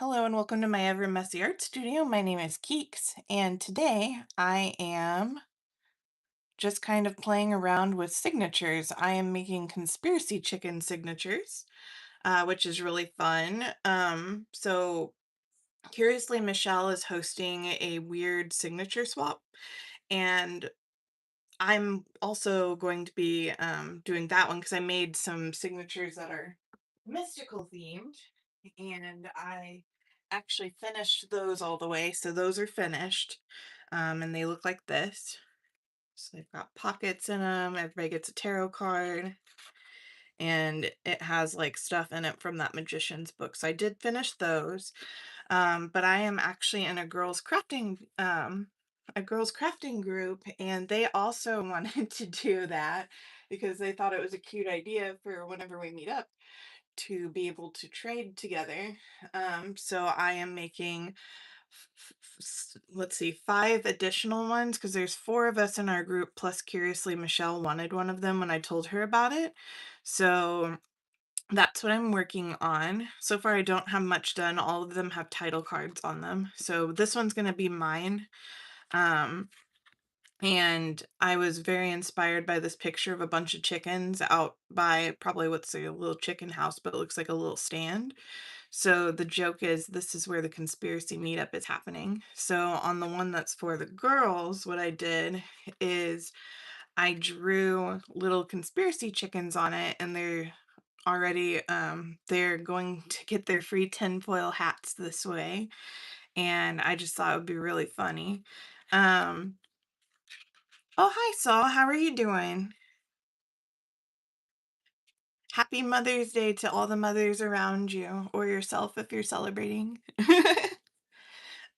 Hello and welcome to my ever messy art studio. My name is Keeks, and today I am just kind of playing around with signatures. I am making conspiracy chicken signatures, which is really fun. Curiously, Michelle is hosting a weird signature swap, and I'm also going to be doing that one because I made some signatures that are mystical themed, and I actually finished those all the way. So those are finished, and they look like this. So they've got pockets in them. Everybody gets a tarot card, and it has like stuff in it from that magician's book. So I did finish those, but I am actually in a girls crafting group, and they also wanted to do that because they thought it was a cute idea for whenever we meet up to be able to trade together. So I am making let's see, 5 additional ones because there's 4 of us in our group plus curiously Michelle wanted one of them when I told her about it. So that's what I'm working on. So far, I don't have much done. All of them have title cards on them. So this one's going to be mine. Um, and I was very inspired by this picture of a bunch of chickens out by probably what's a little chicken house, but it looks like a little stand. So the joke is this is where the conspiracy meetup is happening. So on the one that's for the girls, what I did is I drew little conspiracy chickens on it, and they're going to get their free tinfoil hats this way, and I just thought it would be really funny. Um, oh, hi, Saul. How are you doing? Happy Mother's Day to all the mothers around you, or yourself if you're celebrating.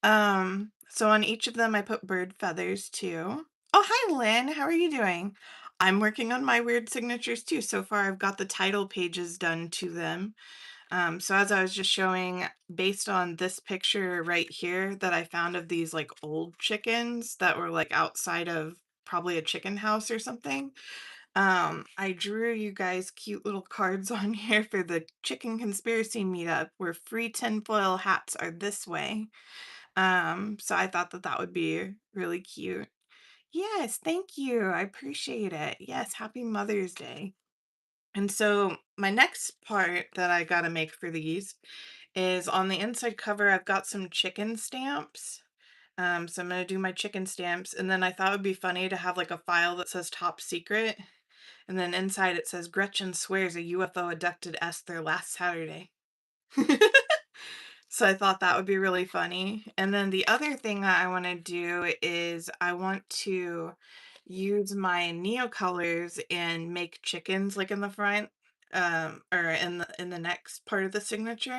So on each of them, I put bird feathers too. Oh, hi, Lynn. How are you doing? I'm working on my weird signatures too. So far, I've got the title pages done to them. So as I was just showing, based on this picture right here that I found of these like old chickens that were like outside of probably a chicken house or something, I drew you guys cute little cards on here for the chicken conspiracy meetup where free tinfoil hats are this way. So I thought that that would be really cute. Yes, thank you. I appreciate it. Yes, happy Mother's Day. And so my next part that I gotta make for these is on the inside cover, I've got some chicken stamps. So I'm gonna do my chicken stamps, and then I thought it would be funny to have like a file that says top secret, and then inside it says Gretchen swears a UFO abducted Esther last Saturday. So I thought that would be really funny. And then the other thing that I want to do is I want to use my Neocolors and make chickens like in the front, or in the next part of the signature.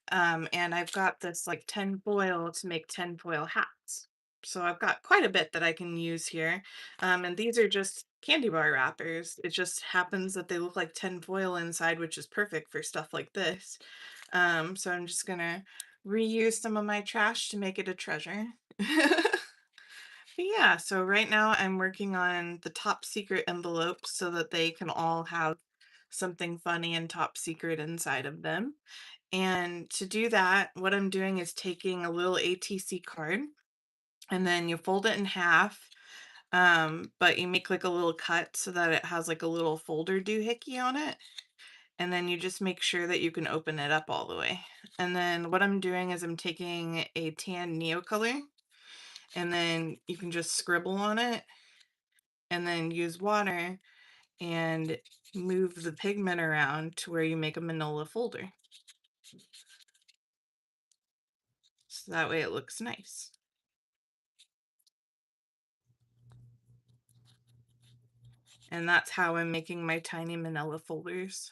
And I've got this like tinfoil to make tinfoil hats. So I've got quite a bit that I can use here. And these are just candy bar wrappers. It just happens that they look like tinfoil inside, which is perfect for stuff like this. So I'm just gonna reuse some of my trash to make it a treasure. But yeah, so right now I'm working on the top secret envelopes so that they can all have something funny and top secret inside of them. And to do that, what I'm doing is taking a little ATC card and then you fold it in half. But you make like a little cut so that it has like a little folder doohickey on it. And then you just make sure that you can open it up all the way. And then what I'm doing is I'm taking a tan Neocolor, and then you can just scribble on it and then use water and move the pigment around to where you make a manila folder. So that way it looks nice. And that's how I'm making my tiny manila folders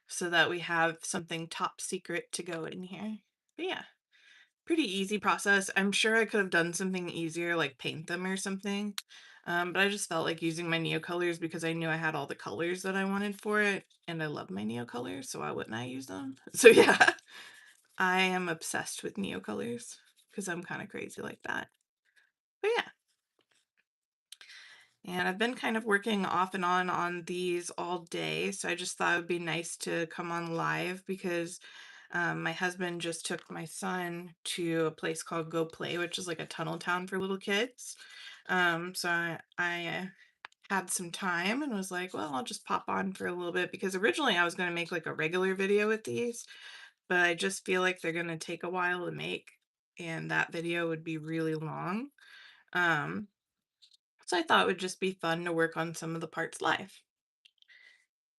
so that we have something top secret to go in here. But yeah, pretty easy process. I'm sure I could have done something easier, like paint them or something. But I just felt like using my Neocolors because I knew I had all the colors that I wanted for it, and I love my Neocolors, so why wouldn't I use them? So yeah, I am obsessed with Neocolors because I'm kind of crazy like that. But yeah, and I've been kind of working off and on these all day, so I just thought it would be nice to come on live because My husband just took my son to a place called Go Play, which is like a tunnel town for little kids. So I had some time and was like, well, I'll just pop on for a little bit because originally I was going to make like a regular video with these, but I just feel like they're going to take a while to make and that video would be really long. Um, so I thought it would just be fun to work on some of the parts live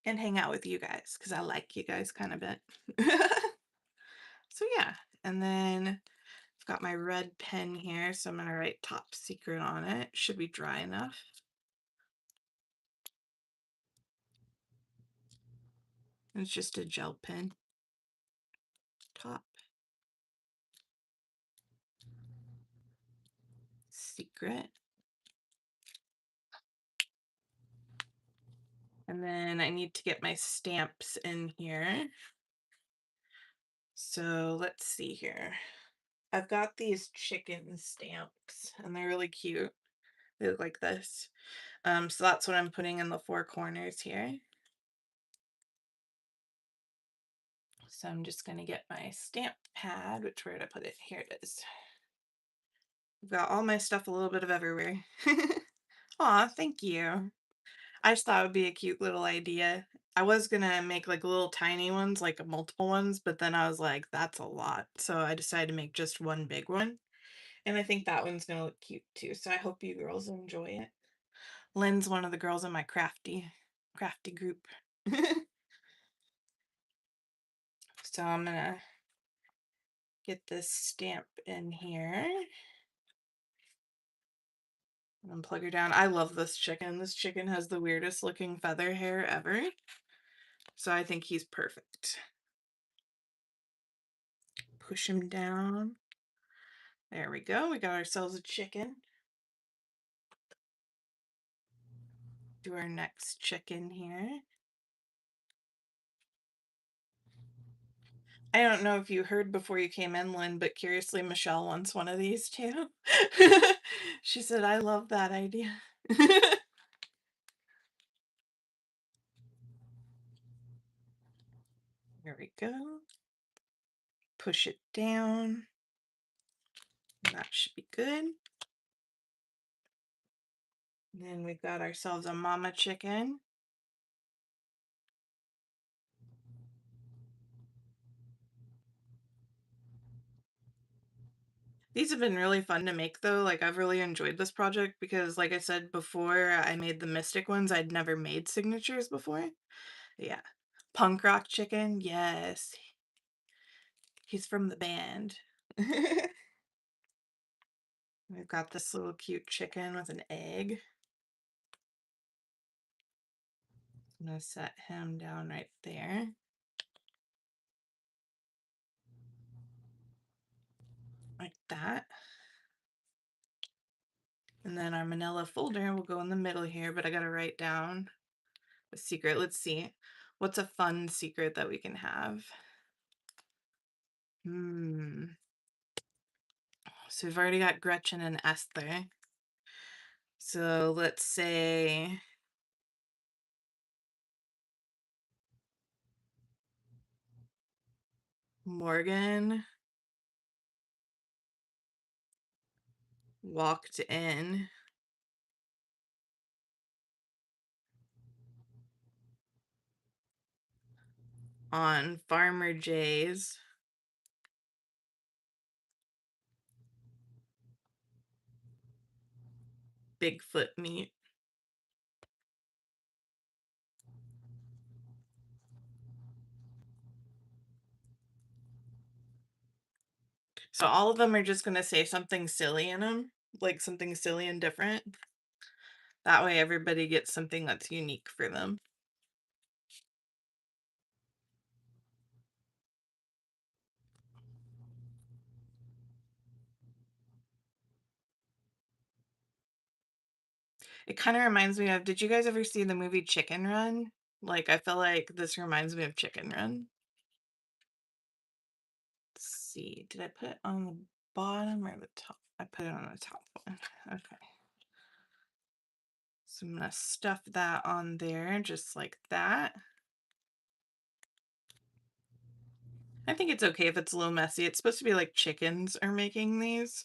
and hang out with you guys because I like you guys kind of bit. So yeah, and then I've got my red pen here, so I'm going to write Top Secret on it. Should be dry enough. It's just a gel pen. Top Secret. And then I need to get my stamps in here. So let's see here. I've got these chicken stamps and they're really cute. They look like this. So that's what I'm putting in the four corners here. So I'm just going to get my stamp pad, where did I put it? Here it is. I've got all my stuff a little bit of everywhere. Aw, thank you. I just thought it would be a cute little idea. I was gonna make like little tiny ones, like multiple ones, but then I was like, that's a lot. So I decided to make just one big one. And I think that one's gonna look cute too. So I hope you girls enjoy it. Lynn's one of the girls in my crafty group. So I'm gonna get this stamp in here and plug her down. I love this chicken. This chicken has the weirdest looking feather hair ever. So I think he's perfect. Push him down. There we go. We got ourselves a chicken. Do our next chicken here. I don't know if you heard before you came in, Lynn, but curiously, Michelle wants one of these too. She said, I love that idea. There we go. Push it down. That should be good. And then we've got ourselves a mama chicken. These have been really fun to make though. Like I've really enjoyed this project because like I said before I made the Mystic ones, I'd never made signatures before. Yeah. Punk rock chicken. Yes. He's from the band. We've got this little cute chicken with an egg. I'm going to set him down right there. Like that. And then our manila folder will go in the middle here, but I got to write down a secret. Let's see. What's a fun secret that we can have? So we've already got Gretchen and Esther. So let's say Morgan walked in on Farmer Jay's Bigfoot meat. So all of them are just going to say something silly in them, like something silly and different. That way everybody gets something that's unique for them. It kind of reminds me of, did you guys ever see the movie Chicken Run? Like, I feel like this reminds me of Chicken Run. Let's see, did I put it on the bottom or the top? I put it on the top one. Okay. So I'm going to stuff that on there just like that. I think it's okay if it's a little messy. It's supposed to be like chickens are making these,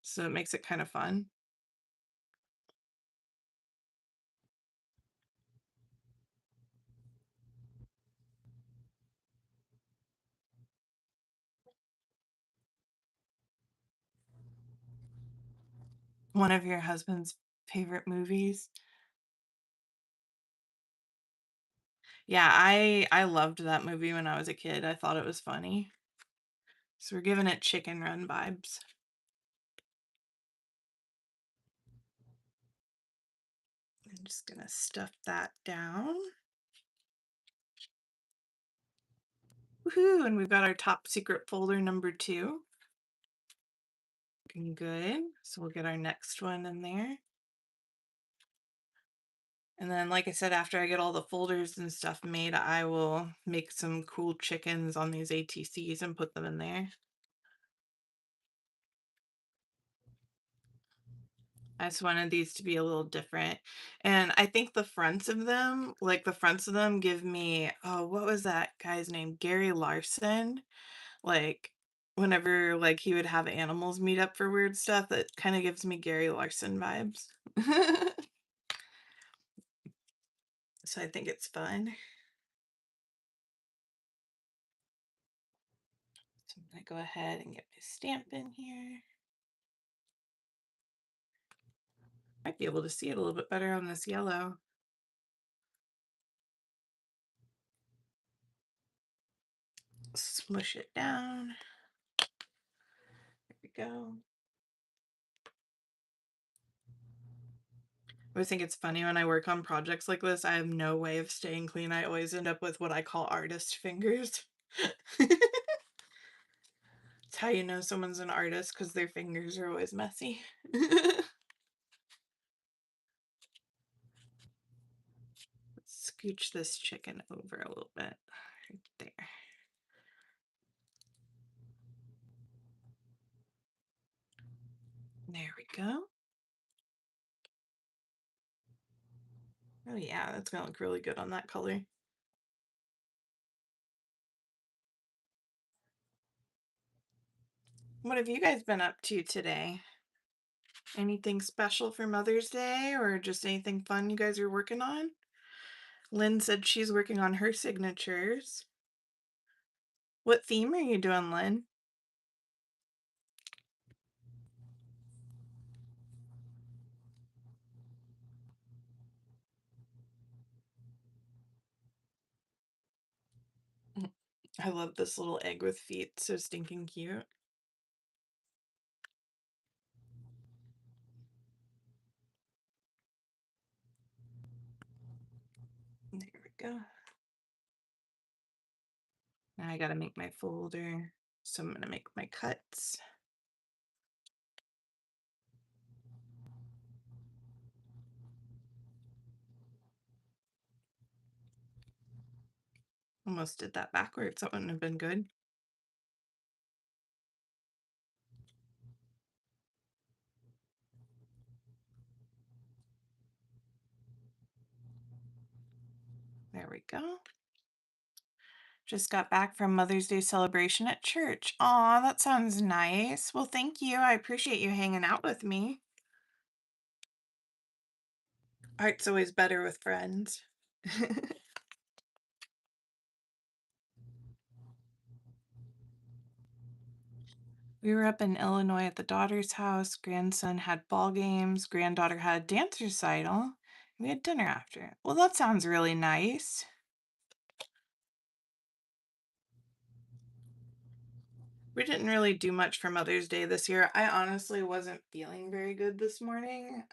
so it makes it kind of fun. One of your husband's favorite movies? Yeah, I loved that movie when I was a kid. I thought it was funny. So we're giving it Chicken Run vibes. I'm just gonna stuff that down. Woohoo! And we've got our top secret folder number 2. Looking good. So we'll get our next one in there. And then, like I said, after I get all the folders and stuff made, I will make some cool chickens on these ATCs and put them in there. I just wanted these to be a little different. And I think the fronts of them, like the fronts of them give me, oh, what was that guy's name? Gary Larson. Like whenever like he would have animals meet up for weird stuff, that kind of gives me Gary Larson vibes. So I think it's fun. So I'm gonna go ahead and get my stamp in here. Might be able to see it a little bit better on this yellow. Smush it down. There we go. I always think it's funny when I work on projects like this, I have no way of staying clean. I always end up with what I call artist fingers. It's how you know someone's an artist because their fingers are always messy. Let's scooch this chicken over a little bit. Right there. There we go. Oh yeah, that's gonna look really good on that color. What have you guys been up to today? Anything special for Mother's Day or just anything fun you guys are working on? Lynn said she's working on her signatures. What theme are you doing, Lynn? I love this little egg with feet, so stinking cute. There we go. Now I gotta make my folder, so I'm gonna make my cuts. Almost did that backwards, that wouldn't have been good. There we go. Just got back from Mother's Day celebration at church. Aw, that sounds nice. Well, thank you. I appreciate you hanging out with me. Art's always better with friends. We were up in Illinois at the daughter's house. Grandson had ball games. Granddaughter had a dance recital. We had dinner after. Well, that sounds really nice. We didn't really do much for Mother's Day this year. I honestly wasn't feeling very good this morning.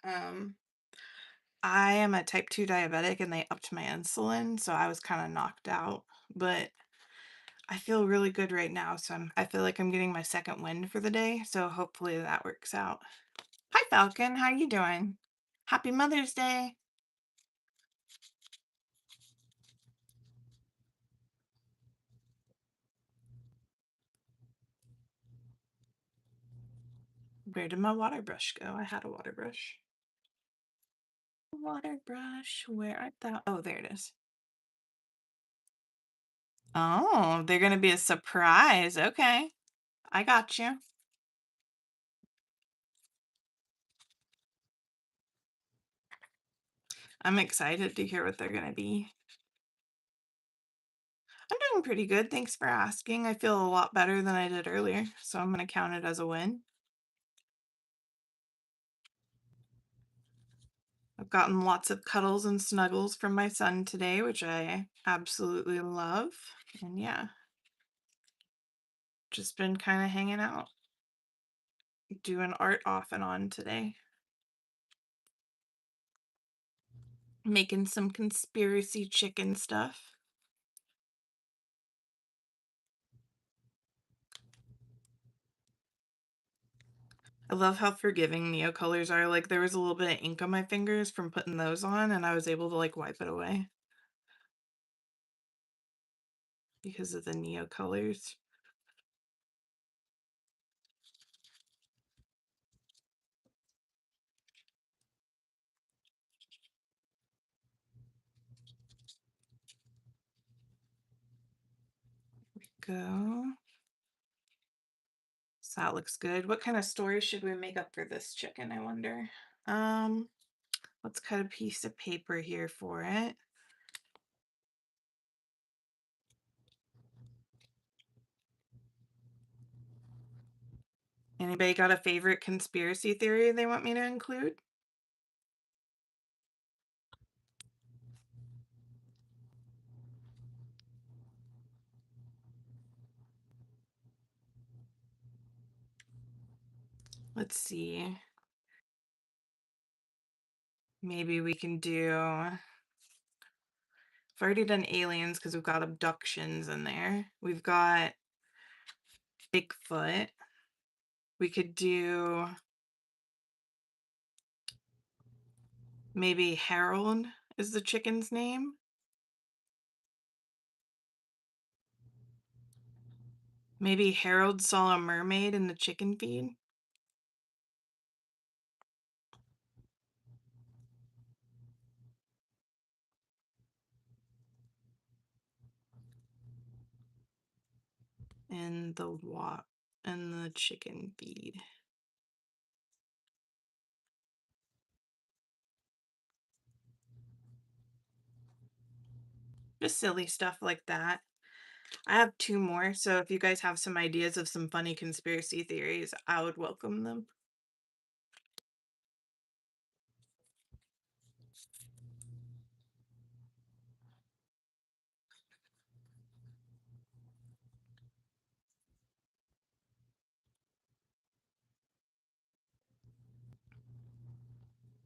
I am a type 2 diabetic and they upped my insulin, so I was kind of knocked out. But I feel really good right now, so I feel like I'm getting my second wind for the day, so hopefully that works out. Hi Falcon, how you doing? Happy Mother's Day. Where did my water brush go? I had a water brush. Water brush, where art thou? Oh, there it is. Oh, they're gonna be a surprise. Okay, I got you. I'm excited to hear what they're gonna be. I'm doing pretty good. Thanks for asking. I feel a lot better than I did earlier, so I'm gonna count it as a win. I've gotten lots of cuddles and snuggles from my son today, which I absolutely love. And yeah, just been kind of hanging out, doing art off and on today, making some conspiracy chicken stuff. I love how forgiving Neocolors are. Like, there was a little bit of ink on my fingers from putting those on, and I was able to like wipe it away because of the Neocolors. Go. So that looks good. What kind of story should we make up for this chicken, I wonder? Um, let's cut a piece of paper here for it. Anybody got a favorite conspiracy theory they want me to include? Let's see. Maybe we can do. I've already done aliens because we've got abductions in there. We've got Bigfoot. We could do maybe Harold is the chicken's name. Maybe Harold saw a mermaid in the chicken feed. In the chicken feed. Just silly stuff like that. I have two more, so if you guys have some ideas of some funny conspiracy theories, I would welcome them.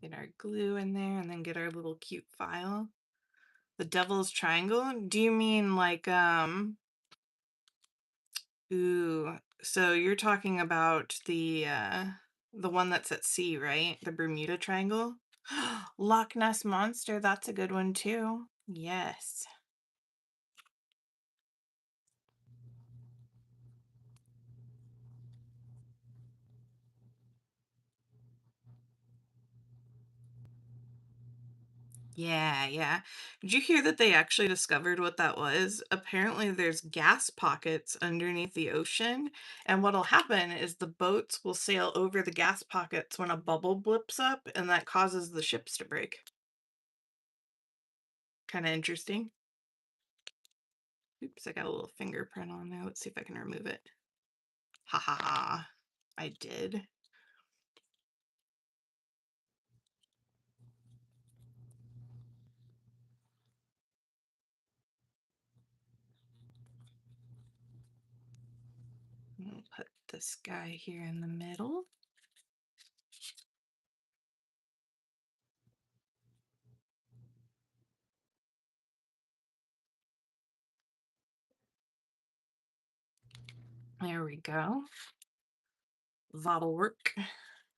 Get our glue in there and then get our little cute file. The devil's triangle? Do you mean like ooh, so you're talking about the one that's at sea, right? The Bermuda Triangle? Loch Ness Monster, that's a good one too. Yes. Yeah, yeah. Did you hear that they actually discovered what that was? Apparently, there's gas pockets underneath the ocean, and what'll happen is the boats will sail over the gas pockets when a bubble blips up, and that causes the ships to break. Kind of interesting. Oops, I got a little fingerprint on there. Let's see if I can remove it. Ha ha ha. I did. I'll put this guy here in the middle. There we go. That'll work.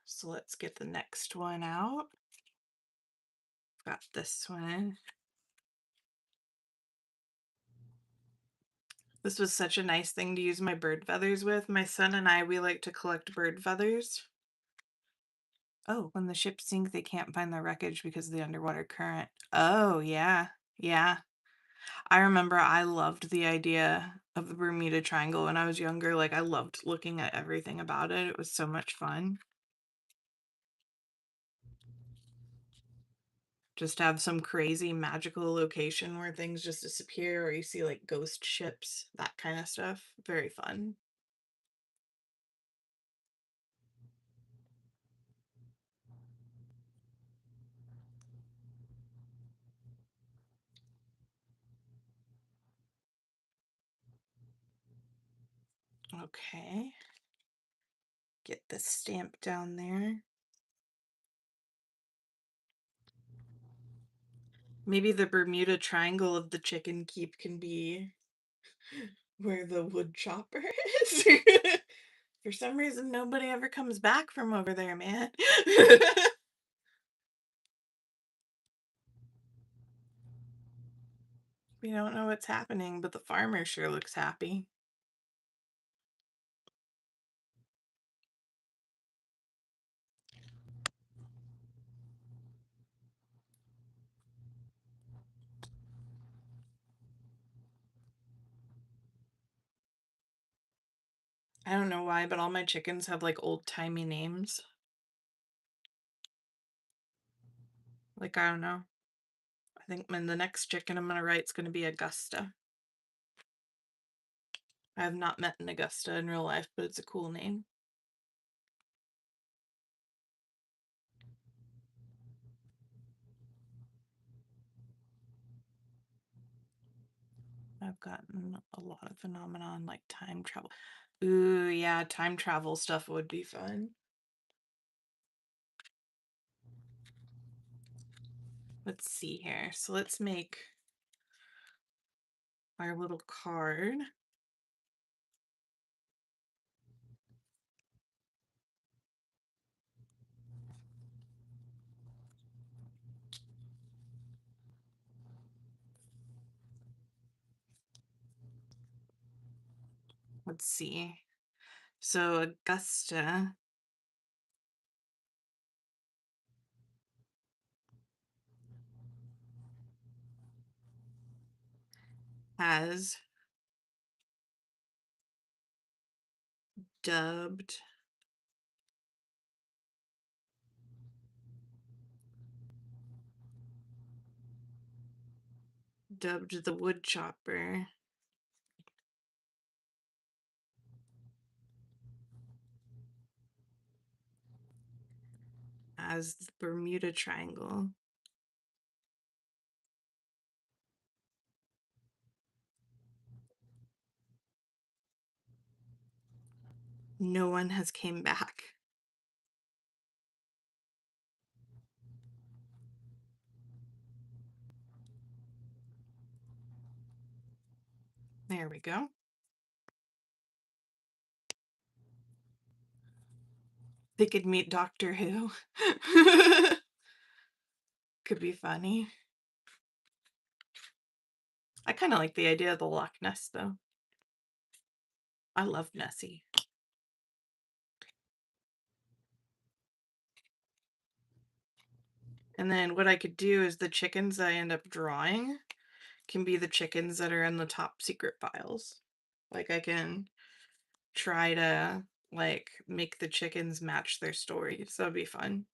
So let's get the next one out. Got this one. This was such a nice thing to use my bird feathers with. My son and I, we like to collect bird feathers. Oh, when the ships sink, they can't find the wreckage because of the underwater current. Oh, yeah. Yeah. I remember I loved the idea of the Bermuda Triangle when I was younger, like, I loved looking at everything about it, it was so much fun. Just have some crazy magical location where things just disappear or you see, like, ghost ships, that kinda stuff, very fun. Okay, get the stamp down there. Maybe the Bermuda Triangle of the chicken keep can be where the wood chopper is. For some reason, nobody ever comes back from over there, man. We don't know what's happening, but the farmer sure looks happy. I don't know why, but all my chickens have like old-timey names. Like, I don't know. I think when the next chicken I'm gonna write's gonna be Augusta. I have not met an Augusta in real life, but it's a cool name. I've gotten a lot of phenomenon like time travel. Ooh, yeah, time travel stuff would be fun. Let's see here. So let's make our little card. Let's see. So Augusta has dubbed the wood chopper as the Bermuda Triangle. No one has came back. There we go. They could meet Doctor Who. Could be funny. I kind of like the idea of the Loch Ness, though. I love Nessie. And then what I could do is the chickens I end up drawing can be the chickens that are in the top secret files. Like I can try to like make the chickens match their stories. That'd be fun.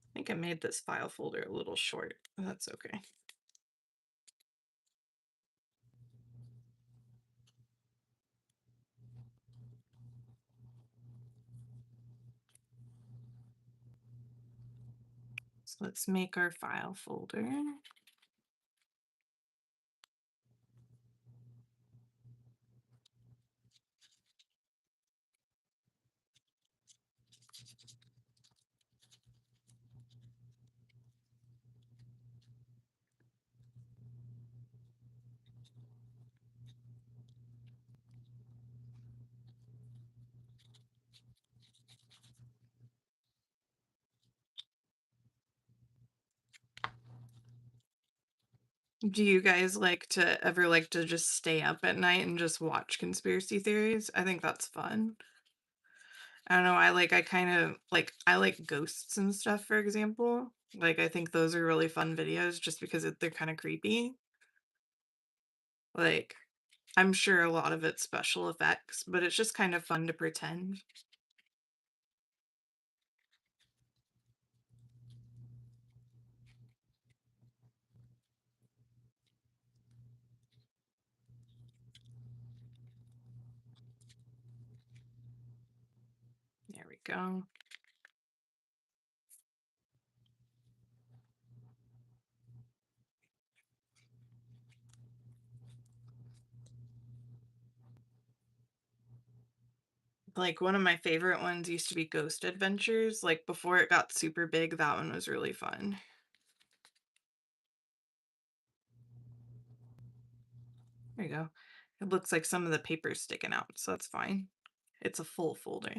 I think I made this file folder a little short. That's okay. So let's make our file folder. Do you guys like to ever like to just stay up at night and just watch conspiracy theories? I think that's fun. I don't know, I kinda I like ghosts and stuff, for example. Like, I think those are really fun videos just because they're kinda creepy. Like, I'm sure a lot of it's special effects, but it's just kind of fun to pretend. There we go. Like, one of my favorite ones used to be Ghost Adventures, like, before it got super big, that one was really fun. There you go. It looks like some of the paper's sticking out, so that's fine. It's a full folder.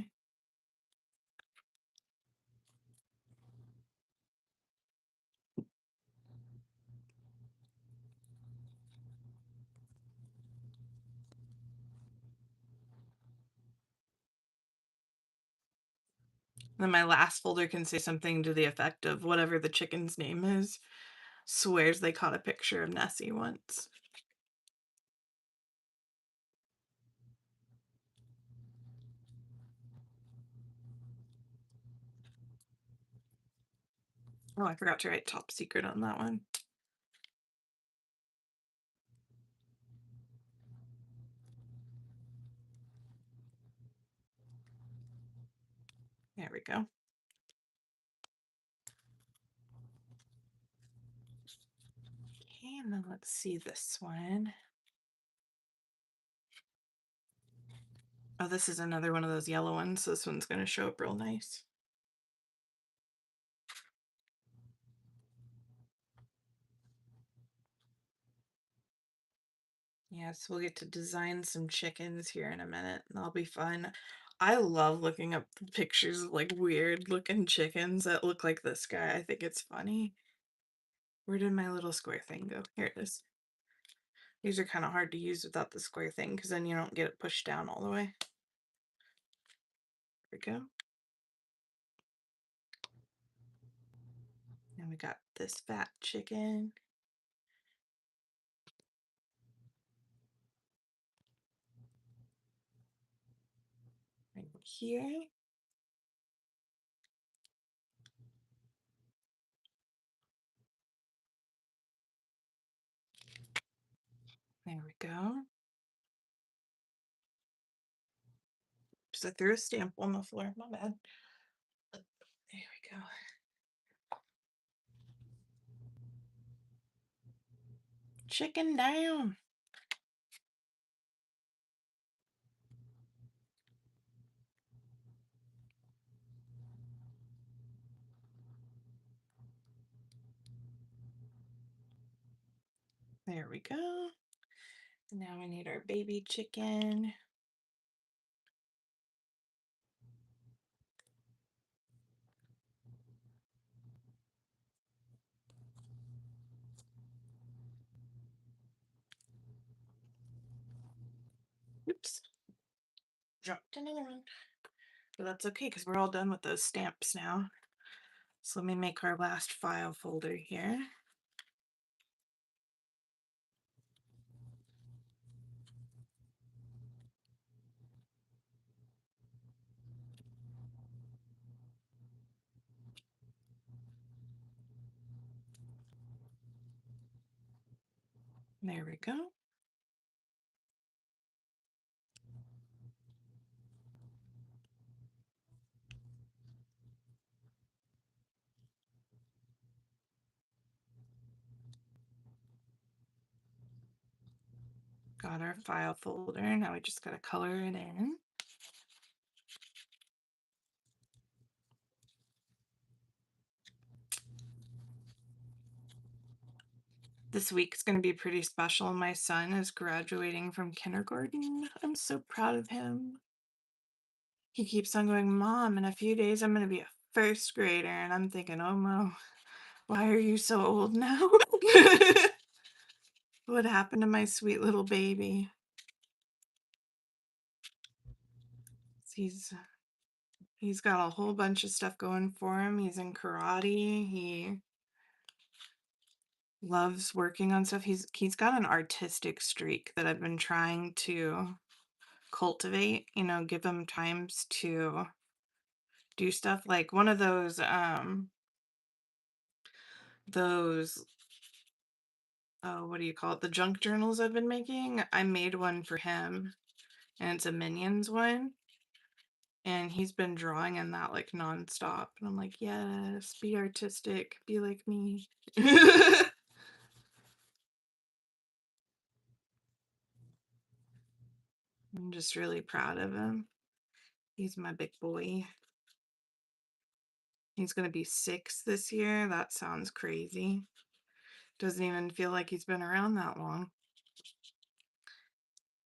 Then my last folder can say something to the effect of whatever the chicken's name is, swears they caught a picture of Nessie once. Oh, I forgot to write top secret on that one. There we go. Okay, and then let's see this one. Oh, this is another one of those yellow ones, so this one's gonna show up real nice. Yes, we'll get to design some chickens here in a minute. That'll be fun. I love looking up pictures of like weird looking chickens that look like this guy. I think it's funny. Where did my little square thing go? Here it is. These are kind of hard to use without the square thing because then you don't get it pushed down all the way. There we go. And we got this fat chicken right here. There we go. Just I threw a stamp on the floor. My bad. There we go. Chicken down. There we go. Now we need our baby chicken. Oops. Dropped another one. But that's okay because we're all done with those stamps now. So let me make our last file folder here. There we go. Got our file folder. Now we just got to color it in. This week's going to be pretty special. My son is graduating from kindergarten. I'm so proud of him. He keeps on going, Mom, in a few days I'm going to be a first grader. And I'm thinking, oh, Mo, why are you so old now? What happened to my sweet little baby? He's He's got a whole bunch of stuff going for him. He's in karate. He loves working on stuff. He's got an artistic streak that I've been trying to cultivate, give him times to do stuff. Like one of those oh, what do you call it? The junk journals I've been making. I made one for him, and it's a Minions one. And he's been drawing in that like nonstop. And I'm like, yes, be artistic, be like me. I'm just really proud of him. He's my big boy. He's going to be 6 this year. That sounds crazy. Doesn't even feel like he's been around that long.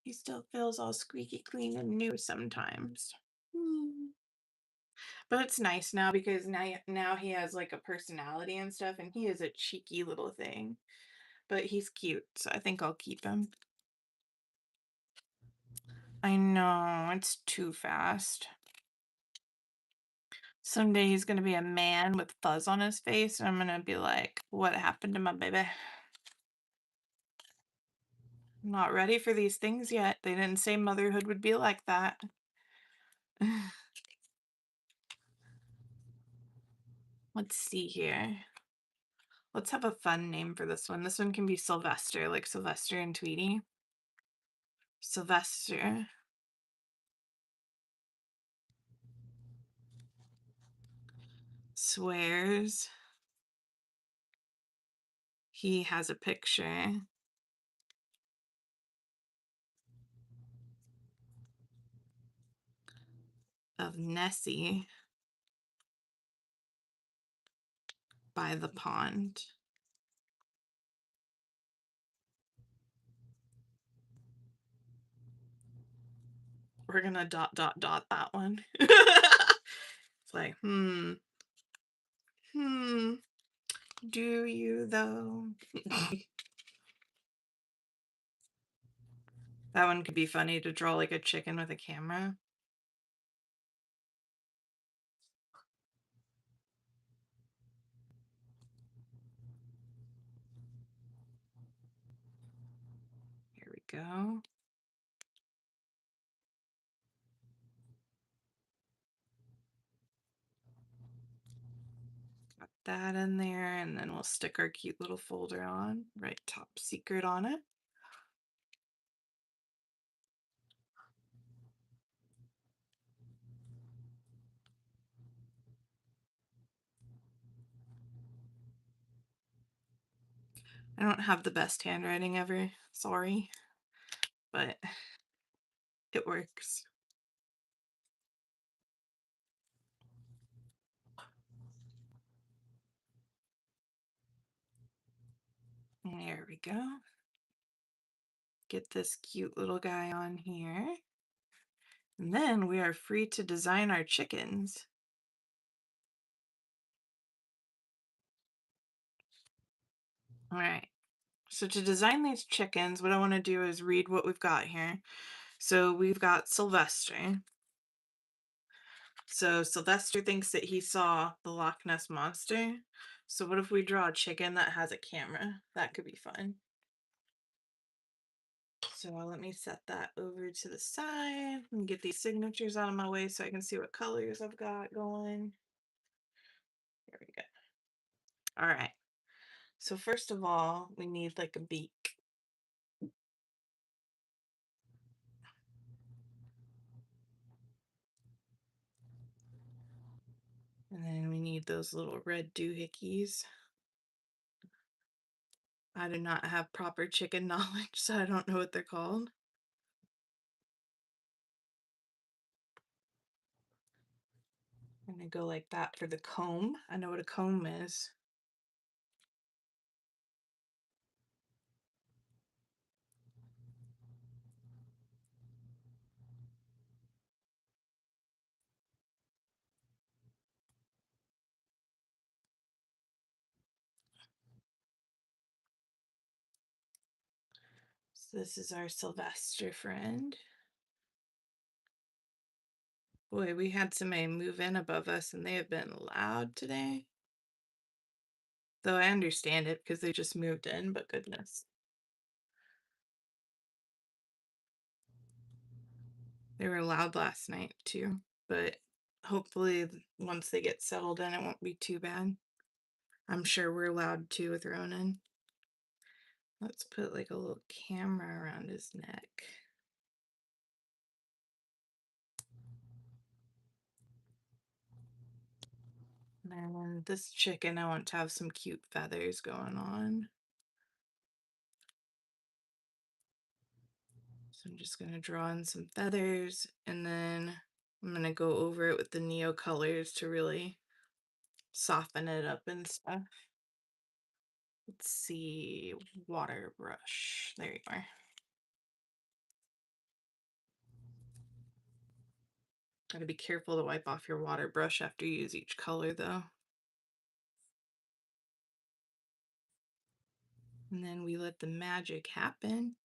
He still feels all squeaky clean and new sometimes. But it's nice now because now he has like a personality and stuff, and he is a cheeky little thing. But he's cute, so I think I'll keep him. I know, it's too fast. Someday he's gonna be a man with fuzz on his face, and I'm gonna be like, what happened to my baby? I'm not ready for these things yet. They didn't say motherhood would be like that. Let's see here. Let's have a fun name for this one. This one can be Sylvester, like Sylvester and Tweety. Sylvester swears he has a picture of Nessie by the pond. We're gonna ... that one. It's like, do you though? That one could be funny to draw like a chicken with a camera. Here we go. Got that in there, and then we'll stick our cute little folder on, right top secret on it. I don't have the best handwriting ever, sorry, but it works. There we go. Get this cute little guy on here. And then we are free to design our chickens. All right. So to design these chickens, what I want to do is read what we've got here. So we've got Sylvester. So Sylvester thinks that he saw the Loch Ness Monster. So what if we draw a chicken that has a camera? That could be fun. So let me set that over to the side and get these signatures out of my way so I can see what colors I've got going. There we go. All right. So first of all, we need like a beak. And then we need those little red doohickeys. I do not have proper chicken knowledge, so I don't know what they're called. I'm gonna go like that for the comb. I know what a comb is. So this is our Sylvester friend. Boy, we had somebody move in above us and they have been loud today. Though I understand it because they just moved in, but goodness. They were loud last night too, but hopefully once they get settled in, it won't be too bad. I'm sure we're loud too with Ronan. Let's put like a little camera around his neck. And then this chicken, I want to have some cute feathers going on. So I'm just going to draw in some feathers and then I'm going to go over it with the Neo colors to really soften it up and stuff. Let's see, water brush. There you are. Gotta be careful to wipe off your water brush after you use each color though. And then we let the magic happen.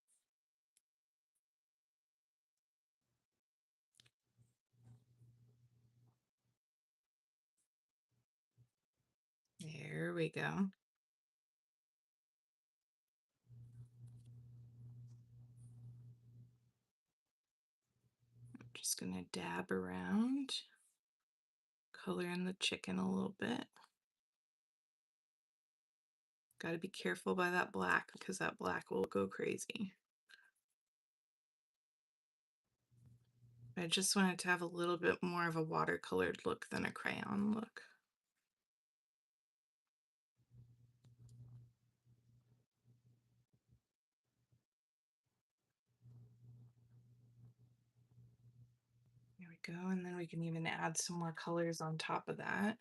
There we go. I'm just gonna dab around, color in the chicken a little bit. Gotta be careful by that black because that black will go crazy. I just want it to have a little bit more of a watercolored look than a crayon look. There we go, and then we can even add some more colors on top of that.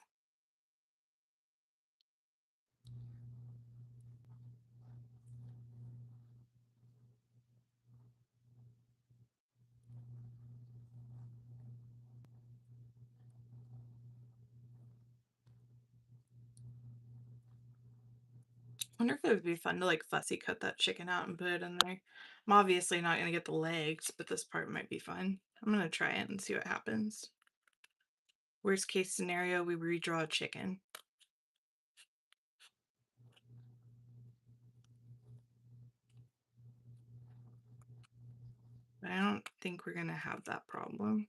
I wonder if it would be fun to like fussy cut that chicken out and put it in there. I'm obviously not gonna get the legs, but this part might be fun. I'm gonna try it and see what happens. Worst case scenario, we redraw a chicken. But I don't think we're gonna have that problem.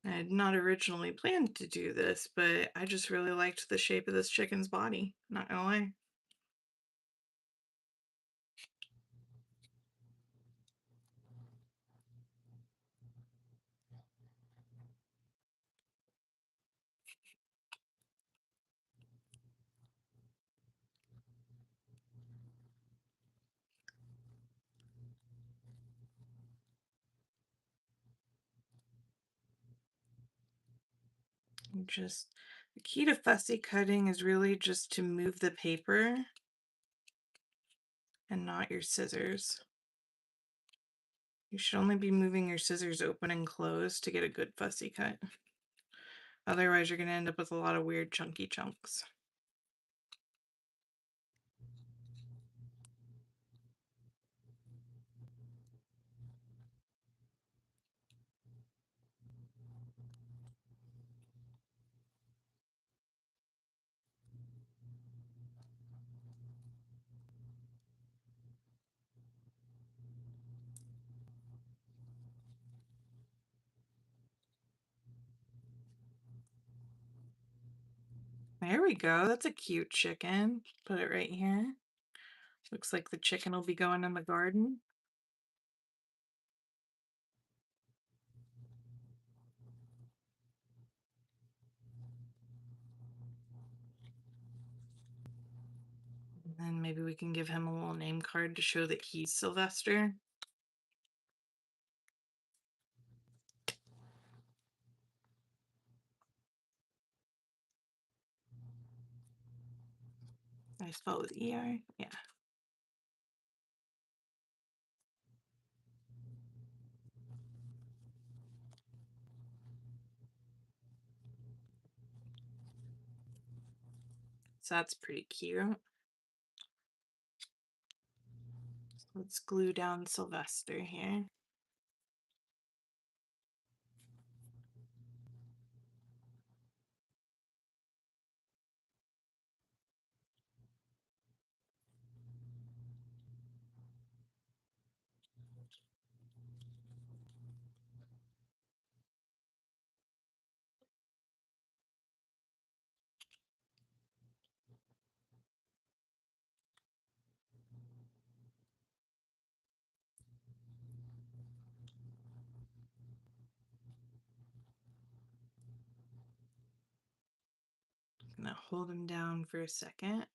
I had not originally planned to do this, but I just really liked the shape of this chicken's body, not gonna lie. Just the key to fussy cutting is really just to move the paper and not your scissors. You should only be moving your scissors open and closed to get a good fussy cut. Otherwise, you're going to end up with a lot of weird chunky chunks. There we go. That's a cute chicken. Put it right here. Looks like the chicken will be going in the garden. And then maybe we can give him a little name card to show that he's Sylvester. I spell with ER. Yeah. So that's pretty cute. So let's glue down Sylvester here. Gonna hold him down for a second.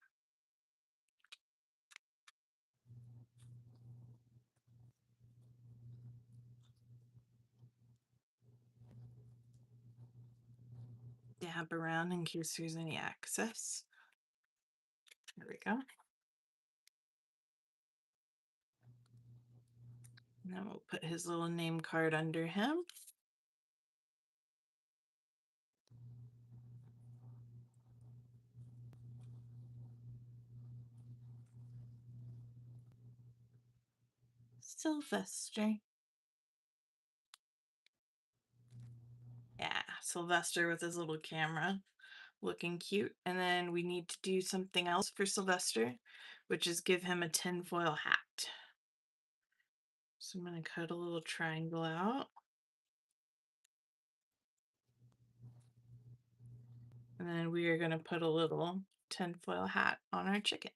Dab around in case there's any excess. There we go. And then we'll put his little name card under him. Sylvester. Yeah, Sylvester with his little camera looking cute. And then we need to do something else for Sylvester, which is give him a tinfoil hat. So I'm going to cut a little triangle out. And then we are going to put a little tinfoil hat on our chicken.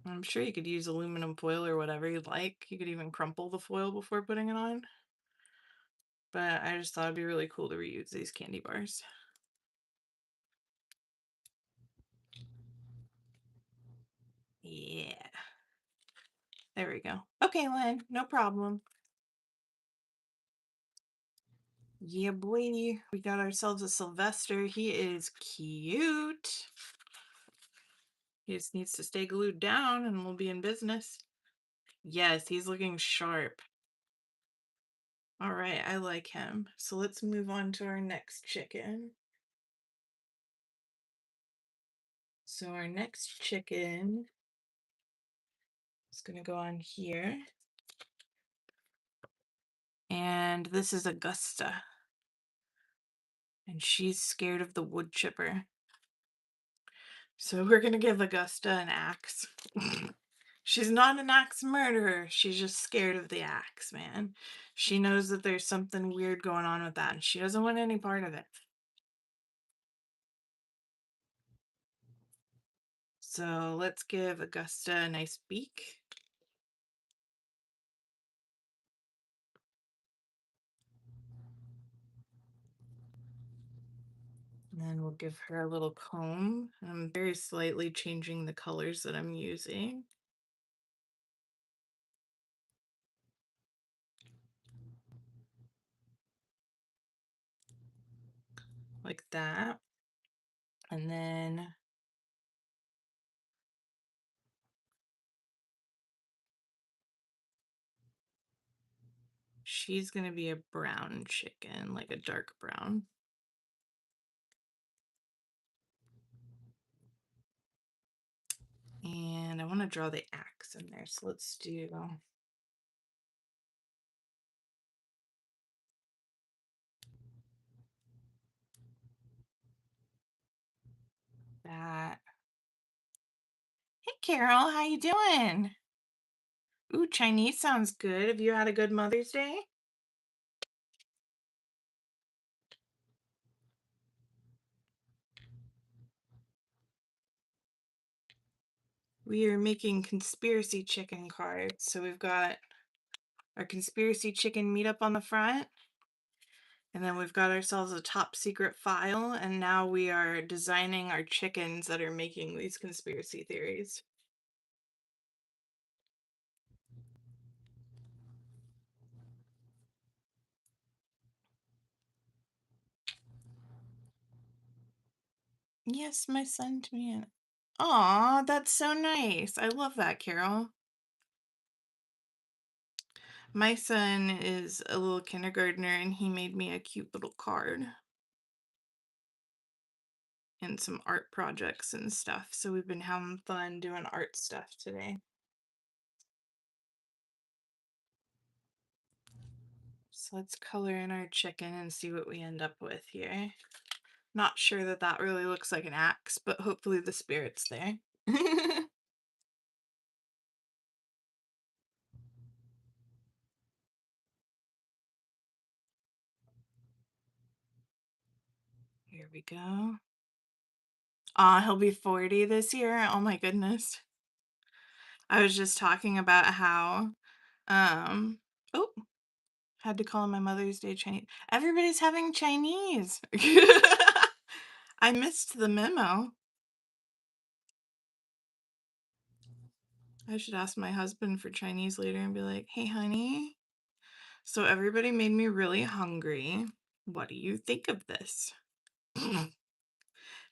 I'm sure you could use aluminum foil or whatever you'd like. You could even crumple the foil before putting it on. But I just thought it'd be really cool to reuse these candy bars. Yeah. There we go. Okay, Len, no problem. Yeah, boy, we got ourselves a Sylvester. He is cute. He just needs to stay glued down and we'll be in business. Yes, he's looking sharp. All right, I like him. So let's move on to our next chicken. So our next chicken is going to go on here. And this is Augusta. And she's scared of the wood chipper. So we're going to give Augusta an axe. She's not an axe murderer. She's just scared of the axe, man. She knows that there's something weird going on with that, and she doesn't want any part of it. So let's give Augusta a nice beak. And then we'll give her a little comb. I'm very slightly changing the colors that I'm using. Like that. And then she's going to be a brown chicken, like a dark brown. And I want to draw the axe in there. So let's do that. Hey, Carol, how you doing? Ooh, Chinese sounds good. Have you had a good Mother's Day? We are making conspiracy chicken cards. So we've got our conspiracy chicken meetup on the front. And then we've got ourselves a top secret file. And now we are designing our chickens that are making these conspiracy theories. Yes, my son to me. Aw, that's so nice. I love that, Carol. My son is a little kindergartner and he made me a cute little card. in some art projects and stuff. So we've been having fun doing art stuff today. So let's color in our chicken and see what we end up with here. Not sure that that really looks like an axe, but hopefully the spirit's there. Here we go. Aw, he'll be 40 this year. Oh my goodness. I was just talking about how, oh, had to call him my Mother's Day Chinese. Everybody's having Chinese. I missed the memo. I should ask my husband for Chinese later and be like, hey, honey, so everybody made me really hungry. What do you think of this?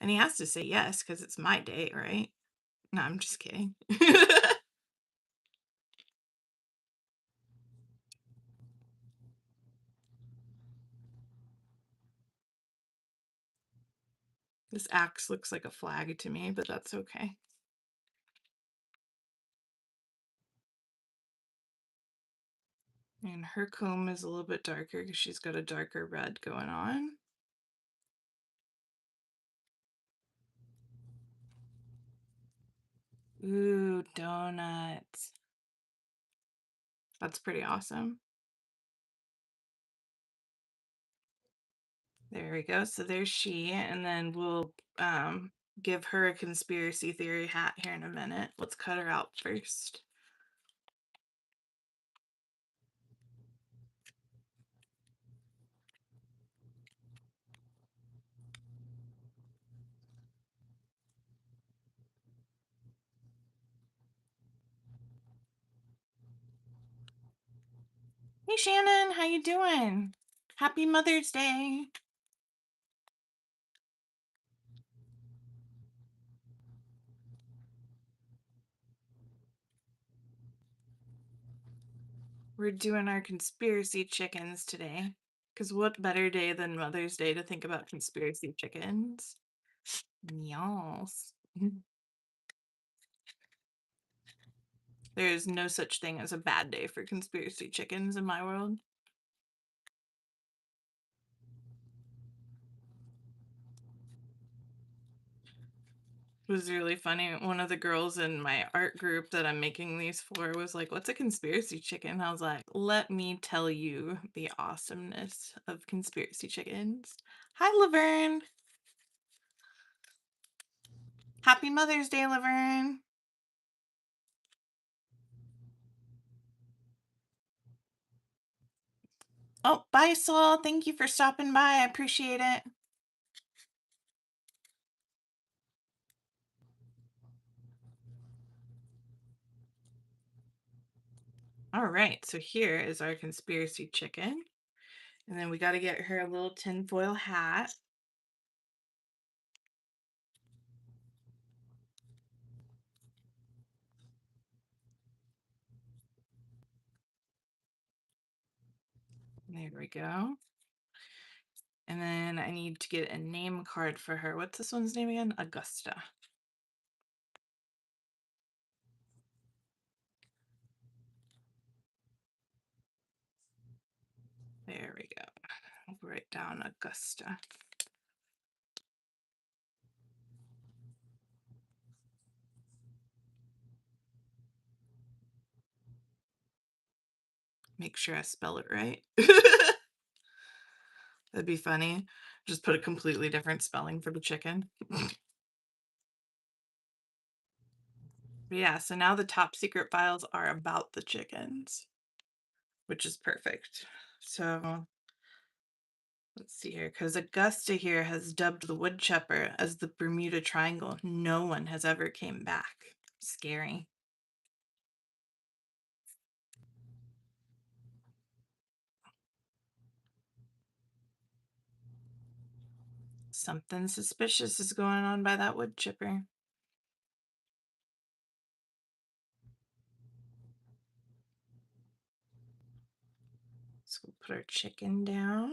And he has to say yes because it's my date, right? No, I'm just kidding. This axe looks like a flag to me, but that's okay. And her comb is a little bit darker because she's got a darker red going on. Ooh, donuts. That's pretty awesome. There we go. So there's she, and then we'll give her a conspiracy theory hat here in a minute. Let's cut her out first. Hey Shannon, how you doing? Happy Mother's Day. We're doing our conspiracy chickens today. Because what better day than Mother's Day to think about conspiracy chickens? Yes. There is no such thing as a bad day for conspiracy chickens in my world. It was really funny. One of the girls in my art group that I'm making these for was like, what's a conspiracy chicken? I was like, let me tell you the awesomeness of conspiracy chickens. Hi, Laverne. Happy Mother's Day, Laverne. Oh, bye, Sol. Thank you for stopping by. I appreciate it. All right, so here is our conspiracy chicken. And then we got to get her a little tinfoil hat. There we go. And then I need to get a name card for her. What's this one's name again? Augusta. There we go. I'll write down Augusta. Make sure I spell it right. That'd be funny. Just put a completely different spelling for the chicken. But yeah, so now the top secret files are about the chickens, which is perfect. So let's see here, because Augusta here has dubbed the woodchopper as the Bermuda Triangle. No one has ever came back. Scary. Something suspicious is going on by that wood chipper. So we'll put our chicken down.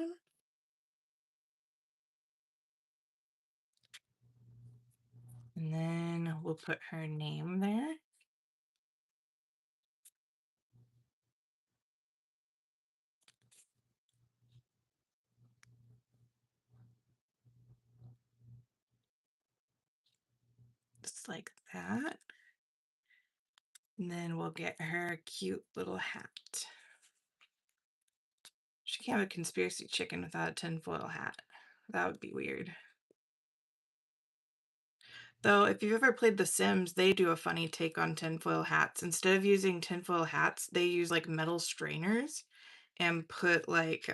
And then we'll put her name there. Just like that. And then we'll get her a cute little hat. She can't have a conspiracy chicken without a tinfoil hat. That would be weird. Though, if you've ever played The Sims, they do a funny take on tinfoil hats. Instead of using tinfoil hats, they use like metal strainers and put like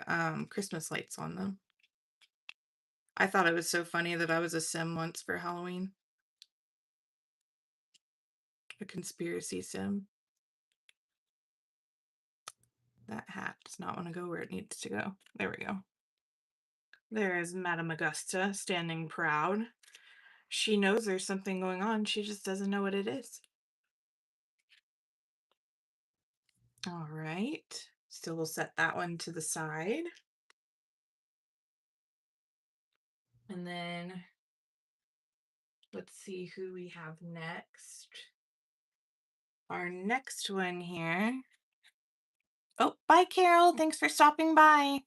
Christmas lights on them. I thought it was so funny that I was a Sim once for Halloween. A conspiracy Sim. That hat does not want to go where it needs to go. There we go. There is Madame Augusta standing proud. She knows there's something going on. She just doesn't know what it is. All right. So we'll set that one to the side. And then let's see who we have next. Our next one here. Oh, bye, Carol. Thanks for stopping by.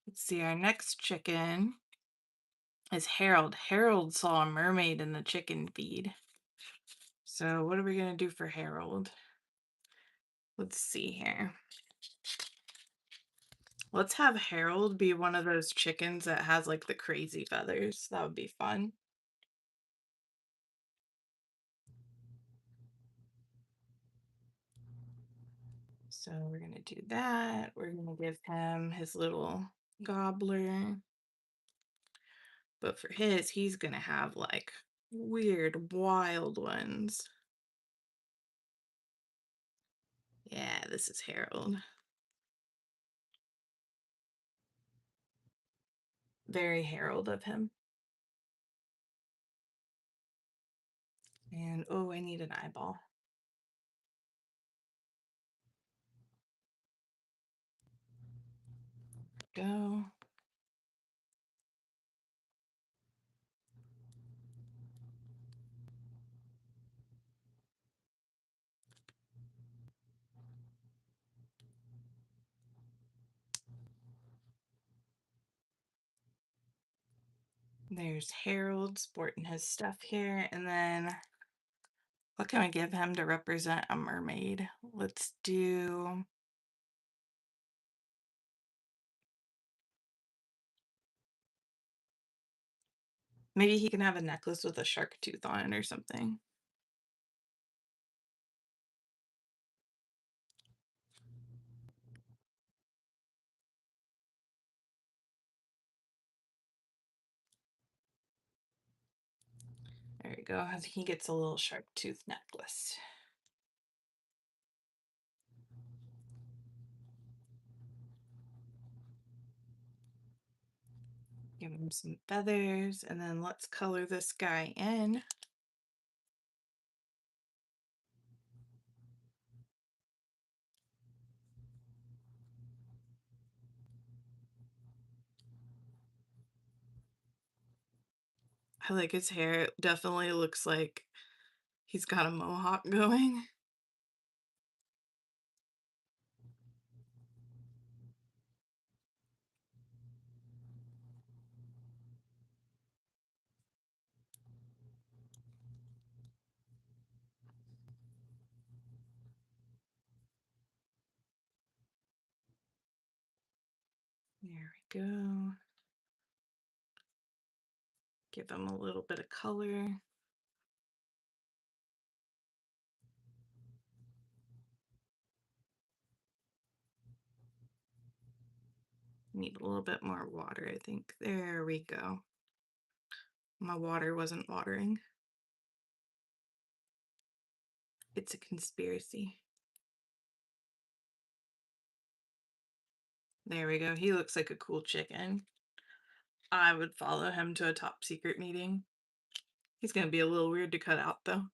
Let's see. Our next chicken is Harold. Harold saw a mermaid in the chicken feed. So what are we going to do for Harold? Let's see here. Let's have Harold be one of those chickens that has like the crazy feathers. That would be fun. So we're going to do that. We're going to give him his little gobbler. But for his, he's going to have like weird, wild ones. Yeah, this is Harold. Very Harold of him. And oh, I need an eyeball. Go. There's Harold sporting his stuff here. And then what can I give him to represent a mermaid? Let's do... maybe he can have a necklace with a shark tooth on it or something. There we go. He gets a little shark tooth necklace. Give him some feathers, and then let's color this guy in. I like his hair. It definitely looks like he's got a mohawk going. There we go. Give him a little bit of color. Need a little bit more water, I think. There we go. My water wasn't watering. It's a conspiracy. There we go. He looks like a cool chicken. I would follow him to a top secret meeting. He's going to be a little weird to cut out, though.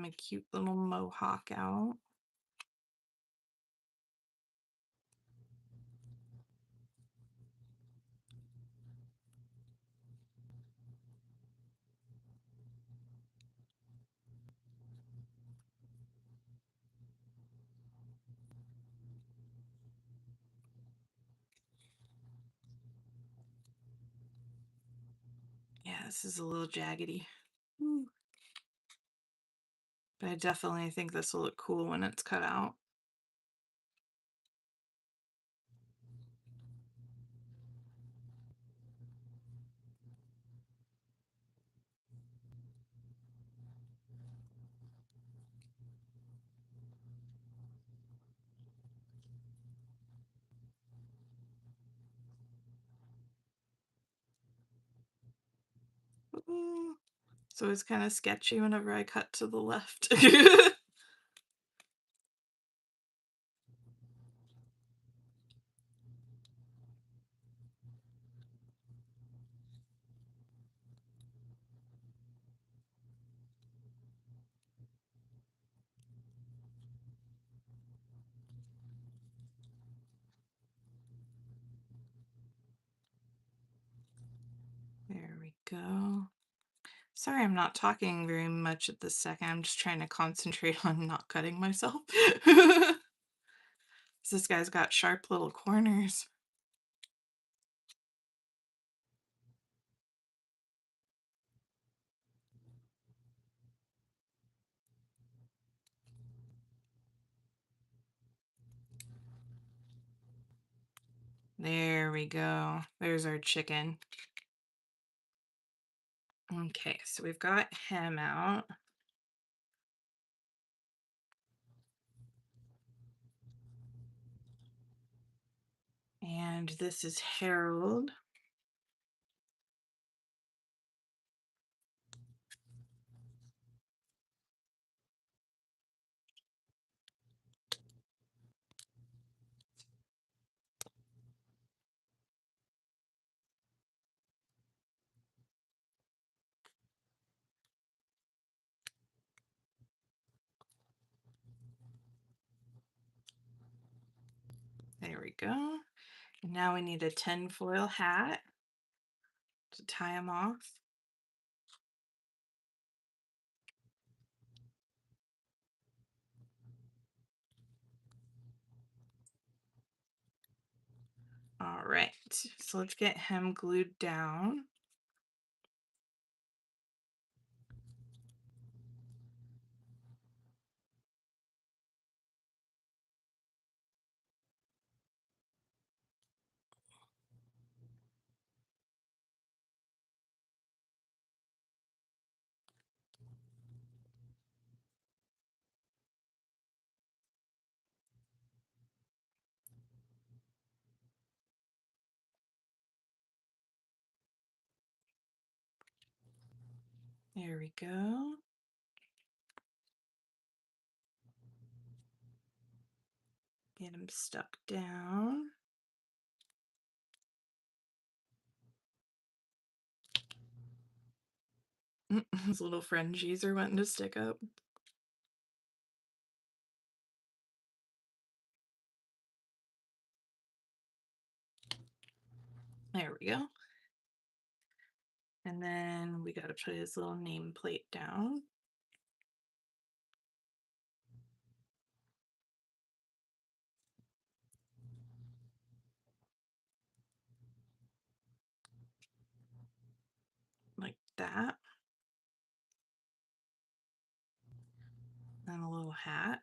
my cute little mohawk out. Yeah, this is a little jaggedy. Ooh. But I definitely think this will look cool when it's cut out. Ooh. So it's kind of sketchy whenever I cut to the left. There we go. Sorry, I'm not talking very much at this second. I'm just trying to concentrate on not cutting myself. This guy's got sharp little corners. There we go. There's our chicken. Okay, so we've got him out. And this is Harold. There we go. And now we need a tinfoil hat to tie him off. All right, so let's get him glued down. There we go. Get him stuck down. His little fringes are wanting to stick up. There we go. And then we got to put his little nameplate down. Like that. And a little hat.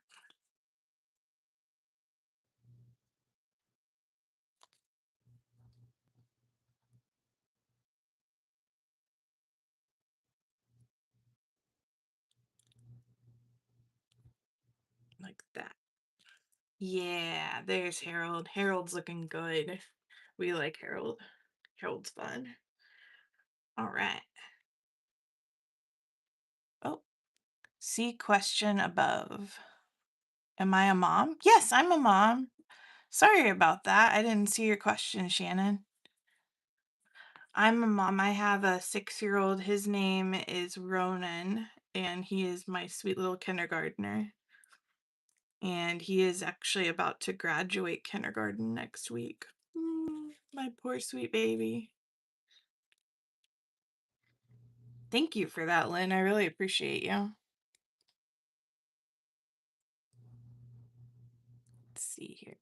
Like that. Yeah, there's Harold. Harold's looking good. We like Harold. Harold's fun. All right. Oh, see question above. Am I a mom? Yes, I'm a mom. Sorry about that. I didn't see your question, Shannon. I'm a mom. I have a 6-year-old. His name is Ronan, and he is my sweet little kindergartner. And he is actually about to graduate kindergarten next week. My poor sweet baby. Thank you for that, Lynn. I really appreciate you. Let's see here.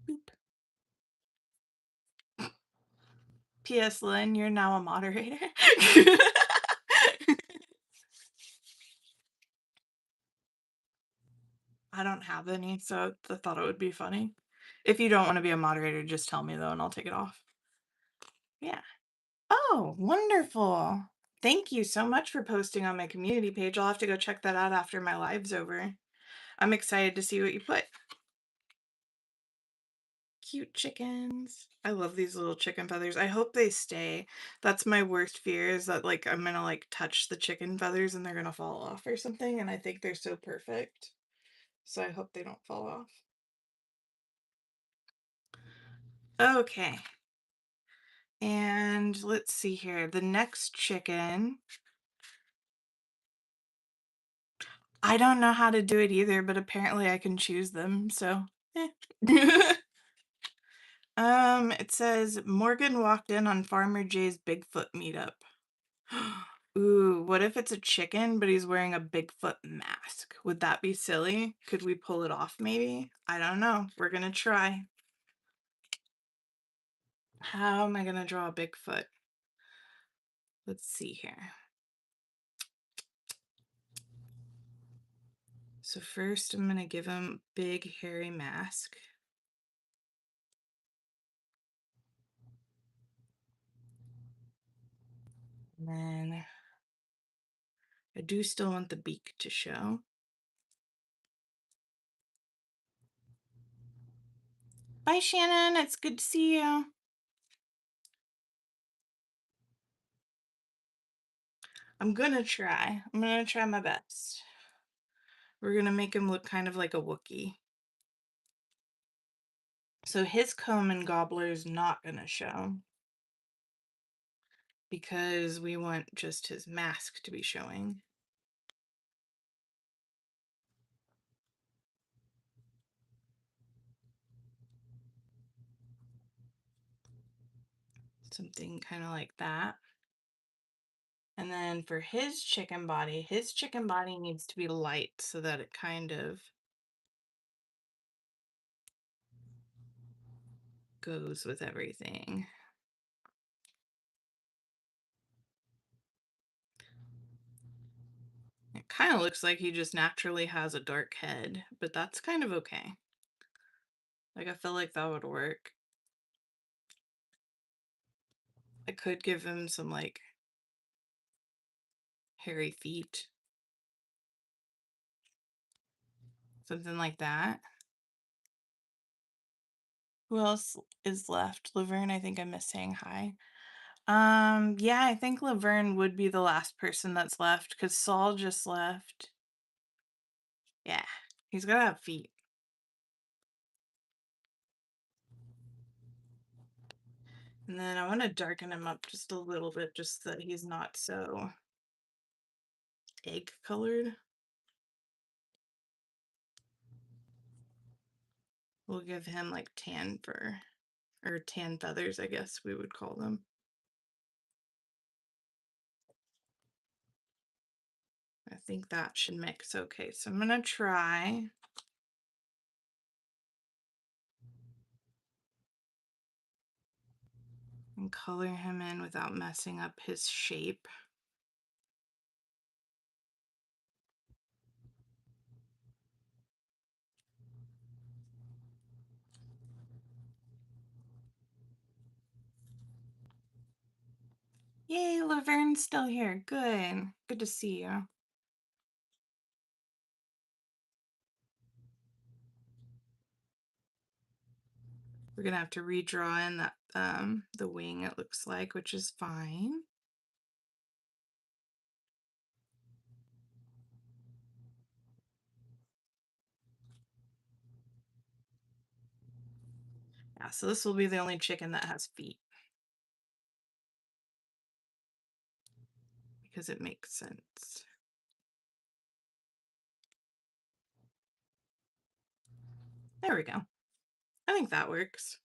Boop. P.S. Lynn, you're now a moderator. I don't have any, so I thought it would be funny. If you don't want to be a moderator, just tell me though, and I'll take it off. Yeah. Oh, wonderful. Thank you so much for posting on my community page. I'll have to go check that out after my live's over. I'm excited to see what you put. Cute chickens. I love these little chicken feathers. I hope they stay. That's my worst fear, is that like I'm gonna like touch the chicken feathers and they're gonna fall off or something, and I think they're so perfect. So I hope they don't fall off. Okay. And let's see here. The next chicken. I don't know how to do it either, but apparently I can choose them, so eh. It says Morgan walked in on Farmer Jay's Bigfoot meetup. Ooh, what if it's a chicken, but he's wearing a Bigfoot mask? Would that be silly? Could we pull it off maybe? I don't know. We're gonna try. How am I gonna draw a Bigfoot? Let's see here. So first I'm gonna give him a big hairy mask. And then I do still want the beak to show. Bye, Shannon. It's good to see you. I'm gonna try. I'm gonna try my best. We're gonna make him look kind of like a Wookiee. So his comb and gobbler is not gonna show, because we want just his mask to be showing. Something kind of like that. And then for his chicken body needs to be light so that it kind of goes with everything. It kind of looks like he just naturally has a dark head, but that's kind of okay. Like, I feel like that would work. I could give him some like hairy feet. Something like that. Who else is left? Laverne, I think I missed saying hi. Yeah, I think Laverne would be the last person that's left, because Saul just left. Yeah, he's gotta have feet. And then I want to darken him up just a little bit, just so that he's not so egg colored. We'll give him like tan fur, or tan feathers, I guess we would call them. I think that should mix okay. So I'm gonna try. And color him in without messing up his shape. Yay, Laverne's still here. Good. Good to see you. We're gonna have to redraw in that the wing, it looks like, which is fine. Yeah, so this will be the only chicken that has feet. because it makes sense. There we go. I think that works.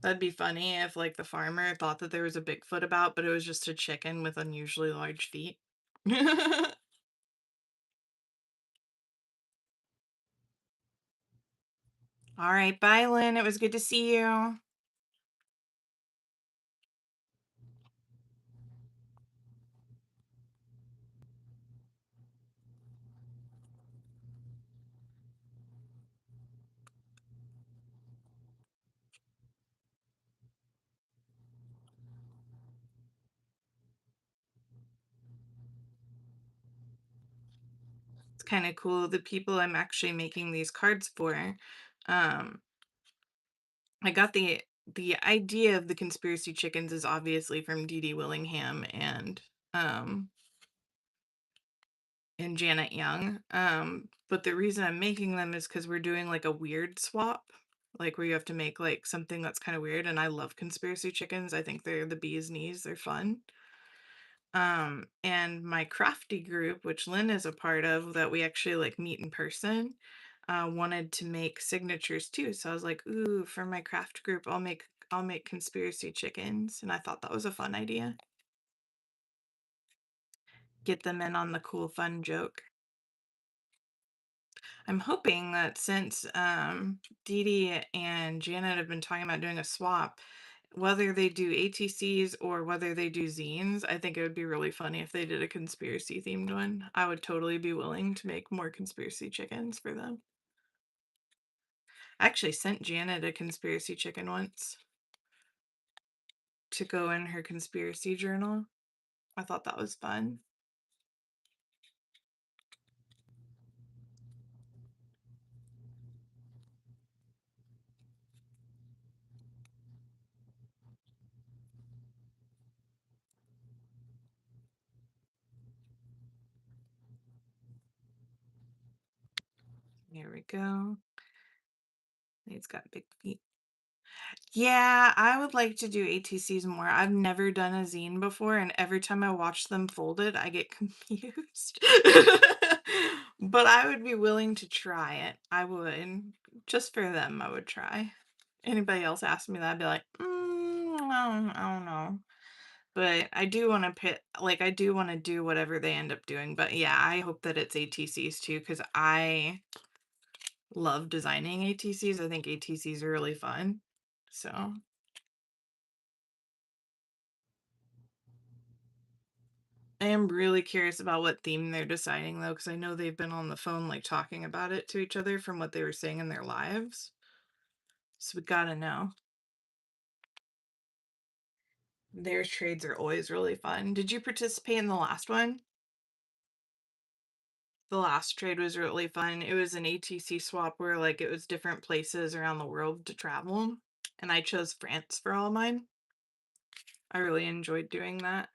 That'd be funny if, like, the farmer thought that there was a Bigfoot about, but it was just a chicken with unusually large feet. All right, bye, Lynn. It was good to see you. It's kind of cool. The people I'm actually making these cards for, um, I got the idea of the conspiracy chickens is obviously from Dee Dee Willingham um and Janet Young. But the reason I'm making them is because we're doing like a weird swap, like where you have to make like something that's kind of weird. And I love conspiracy chickens. I think they're the bee's knees. They're fun. And my crafty group, which Lynn is a part of, that we actually like meet in person, wanted to make signatures too. So I was like, ooh, for my craft group, I'll make conspiracy chickens. And I thought that was a fun idea. Get them in on the cool fun joke. I'm hoping that since Dee Dee and Janet have been talking about doing a swap, whether they do ATCs or whether they do zines, I think it would be really funny if they did a conspiracy themed one. I would totally be willing to make more conspiracy chickens for them. I actually sent Janet a conspiracy chicken once to go in her conspiracy journal. I thought that was fun. Here we go. He's got big feet. Yeah, I would like to do ATCs more. I've never done a zine before, and every time I watch them folded, I get confused. But I would be willing to try it. I would. Just for them, I would try. Anybody else ask me that, I'd be like, I don't know. But I do want to I do want to do whatever they end up doing. But yeah, I hope that it's ATCs too, because I love designing ATCs. I think ATCs are really fun. So I am really curious about what theme they're deciding though, because I know they've been on the phone like talking about it to each other from what they were saying in their lives. So we gotta know. Their trades are always really fun. Did you participate in the last one? The last trade was really fun. It was an ATC swap where like it was different places around the world to travel. And I chose France for all mine. I really enjoyed doing that.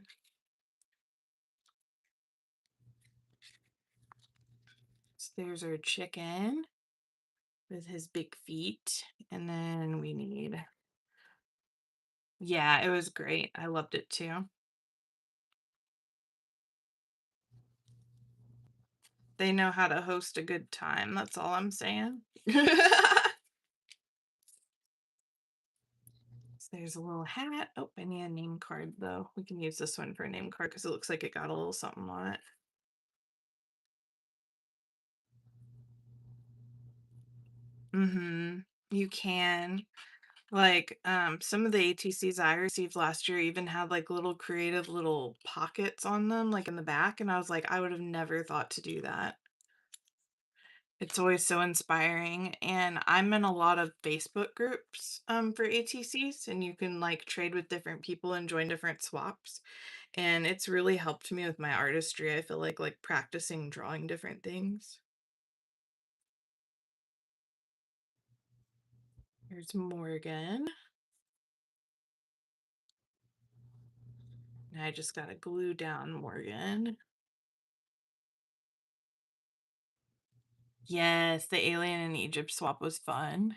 So there's our chicken with his big feet. And then we need, yeah, it was great. I loved it too. They know how to host a good time. That's all I'm saying. So there's a little hat. Oh, I need a name card though. We can use this one for a name card because it looks like it got a little something on it. Mm-hmm. You can. Like, some of the ATCs I received last year even had like little creative little pockets on them, like in the back, and I was like, I would have never thought to do that. It's always so inspiring, and I'm in a lot of Facebook groups for ATCs, and you can like trade with different people and join different swaps, and it's really helped me with my artistry. I feel like practicing drawing different things. Here's Morgan. And I just gotta glue down Morgan. Yes, the Alien in Egypt swap was fun.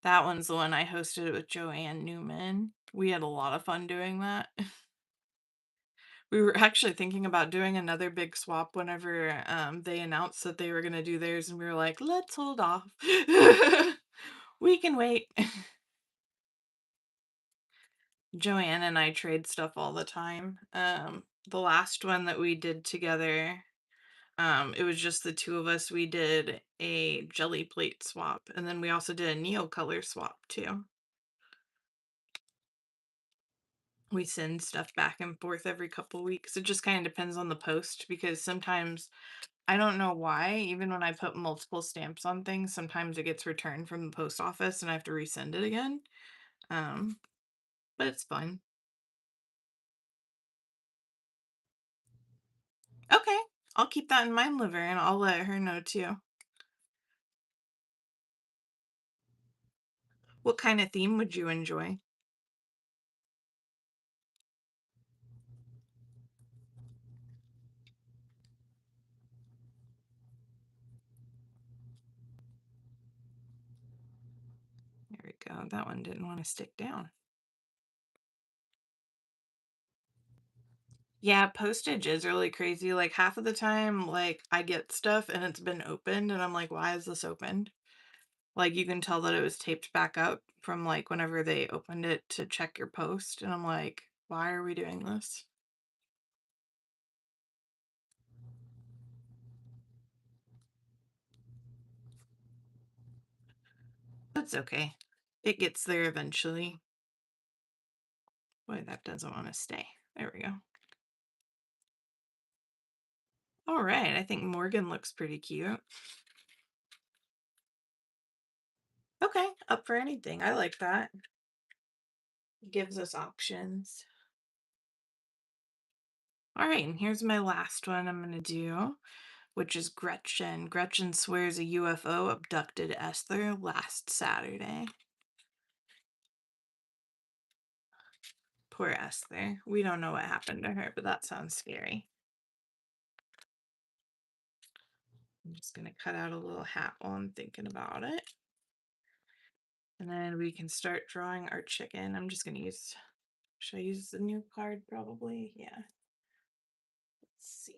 That one's the one I hosted with Joanne Newman. We had a lot of fun doing that. We were actually thinking about doing another big swap whenever, they announced that they were gonna do theirs, and we were like, "Let's hold off. We can wait." Joanne and I trade stuff all the time. The last one that we did together, it was just the 2 of us. We did a jelly plate swap, and then we also did a Neocolor swap too. We send stuff back and forth every couple weeks. It just kinda depends on the post because sometimes I don't know why, even when I put multiple stamps on things, sometimes it gets returned from the post office and I have to resend it again. Um, but it's fun. Okay, I'll keep that in mind, Liver, and I'll let her know too. What kind of theme would you enjoy? There we go. That one didn't want to stick down. Yeah, postage is really crazy. Like half of the time, like I get stuff and it's been opened, and I'm like, why is this opened? Like you can tell that it was taped back up from like whenever they opened it to check your post, and I'm like, why are we doing this? That's okay. It gets there eventually. Boy, that doesn't want to stay. There we go. All right, I think Morgan looks pretty cute. Okay, up for anything. I like that. Gives us options. All right, and here's my last one I'm going to do, which is Gretchen. Gretchen swears a UFO abducted Esther last Saturday. Poor Esther. We don't know what happened to her, but that sounds scary. I'm just going to cut out a little hat while I'm thinking about it. And then we can start drawing our chicken. I'm just going to use, should I use the new card probably? Yeah. Let's see.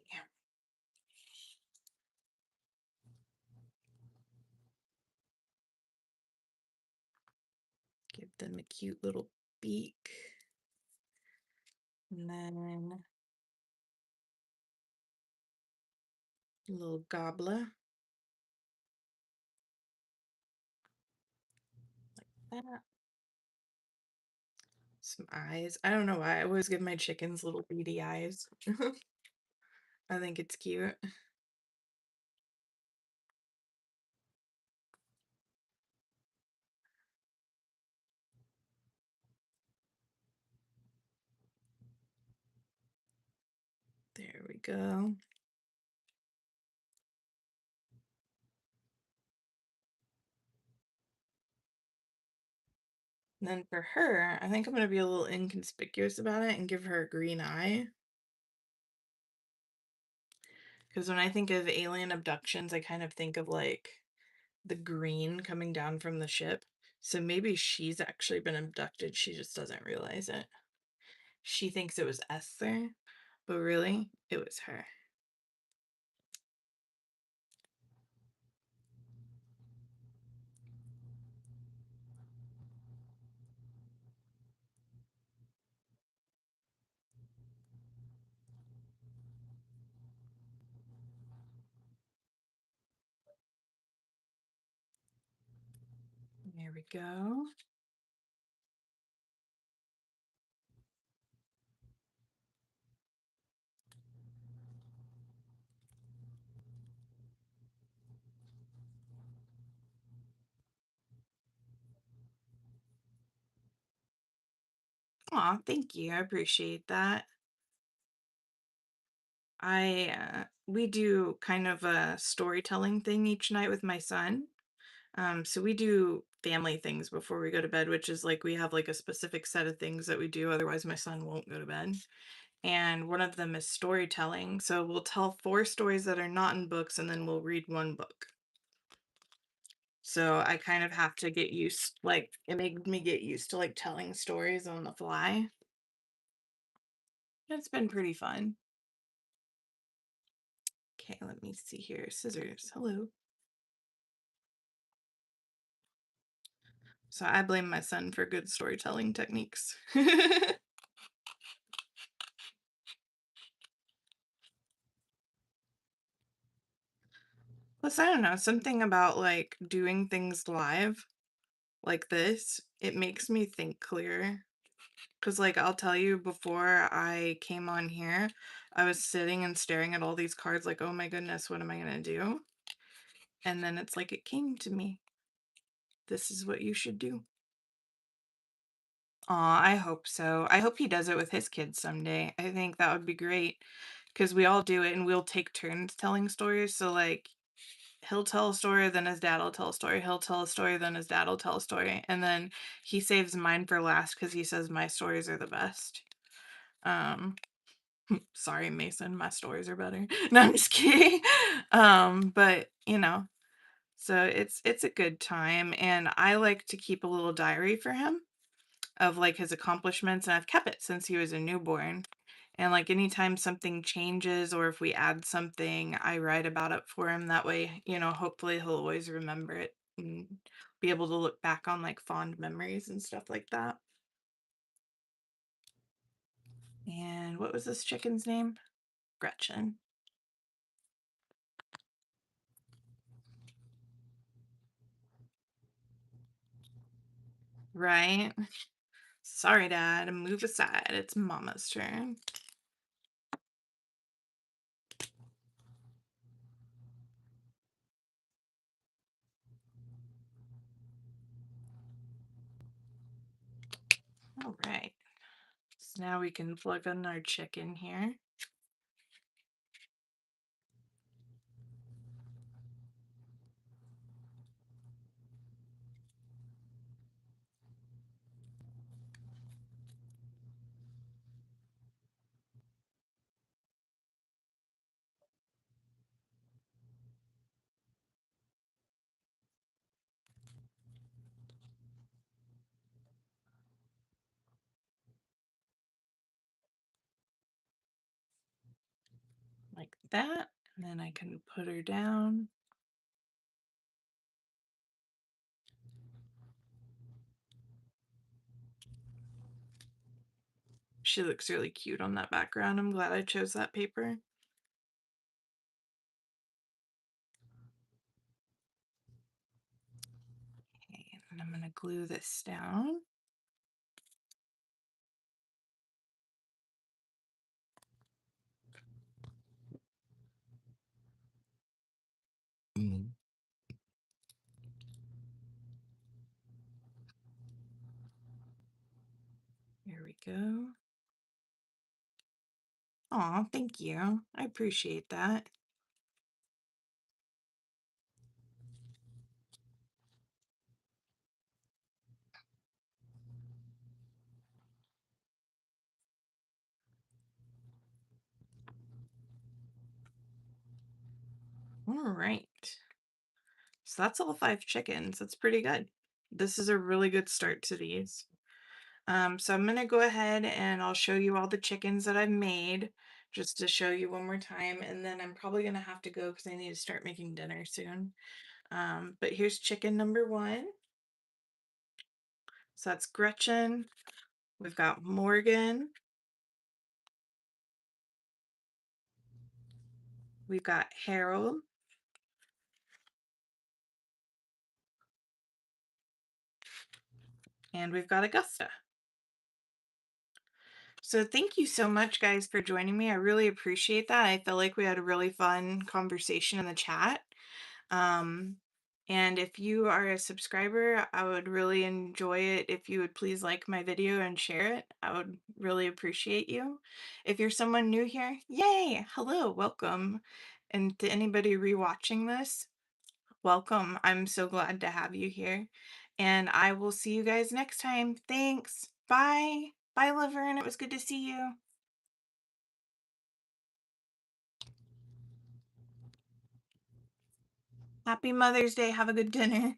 Give them a cute little beak. And then a little gobbler. Like that. Some eyes. I don't know why. I always give my chickens little beady eyes. I think it's cute. There we go. And then for her, I think I'm going to be a little inconspicuous about it and give her a green eye. Because when I think of alien abductions, I kind of think of like the green coming down from the ship. So maybe she's actually been abducted. She just doesn't realize it. She thinks it was Esther, but really, it was her. There we go. Aw, thank you. I appreciate that. We do kind of a storytelling thing each night with my son. So we do family things before we go to bed, which is like we have like a specific set of things that we do. Otherwise, my son won't go to bed. And one of them is storytelling. So we'll tell 4 stories that are not in books, and then we'll read one book. So I kind of have to get used, like, it made me get used to like telling stories on the fly. It's been pretty fun. Okay, let me see here. Scissors. Hello. So I blame my son for good storytelling techniques. Plus, I don't know, something about like doing things live like this, it makes me think clearer. Because, like, I'll tell you, before I came on here, I was sitting and staring at all these cards, like, oh my goodness, what am I going to do? And then it's like it came to me. This is what you should do. Aw, I hope so. I hope he does it with his kids someday. I think that would be great because we all do it and we'll take turns telling stories. So, like, he'll tell a story, then his dad will tell a story. He'll tell a story, then his dad will tell a story. And then he saves mine for last because he says my stories are the best. Um, Sorry, Mason, my stories are better. No, I'm just kidding. But so it's a good time, and I like to keep a little diary for him of like his accomplishments, and I've kept it since he was a newborn. And like anytime something changes or if we add something, I write about it for him. That way, hopefully he'll always remember it and be able to look back on like fond memories and stuff like that. And what was this chicken's name? Gretchen. Right? Sorry, Dad. Move aside. It's Mama's turn. All right. So now we can plug in our chicken here. Like that. And then I can put her down. She looks really cute on that background. I'm glad I chose that paper. Okay, and I'm going to glue this down. Mm. Here we go. Aw, thank you. I appreciate that. All right. So that's all 5 chickens. That's pretty good. This is a really good start to these. So I'm gonna go ahead and I'll show you all the chickens that I've made just to show you one more time. And then I'm probably gonna have to go because I need to start making dinner soon. But here's chicken number one. So that's Gretchen. We've got Morgan. We've got Harold. And we've got Augusta. So thank you so much, guys, for joining me. I really appreciate that. I feel like we had a really fun conversation in the chat. Um, and if you are a subscriber, I would really enjoy it if you would please like my video and share it. I would really appreciate you. If you're someone new here, yay! Hello, welcome. And to anybody rewatching this, welcome. I'm so glad to have you here. And I will see you guys next time. Thanks. Bye. Bye, Laverne. It was good to see you. Happy Mother's Day. Have a good dinner.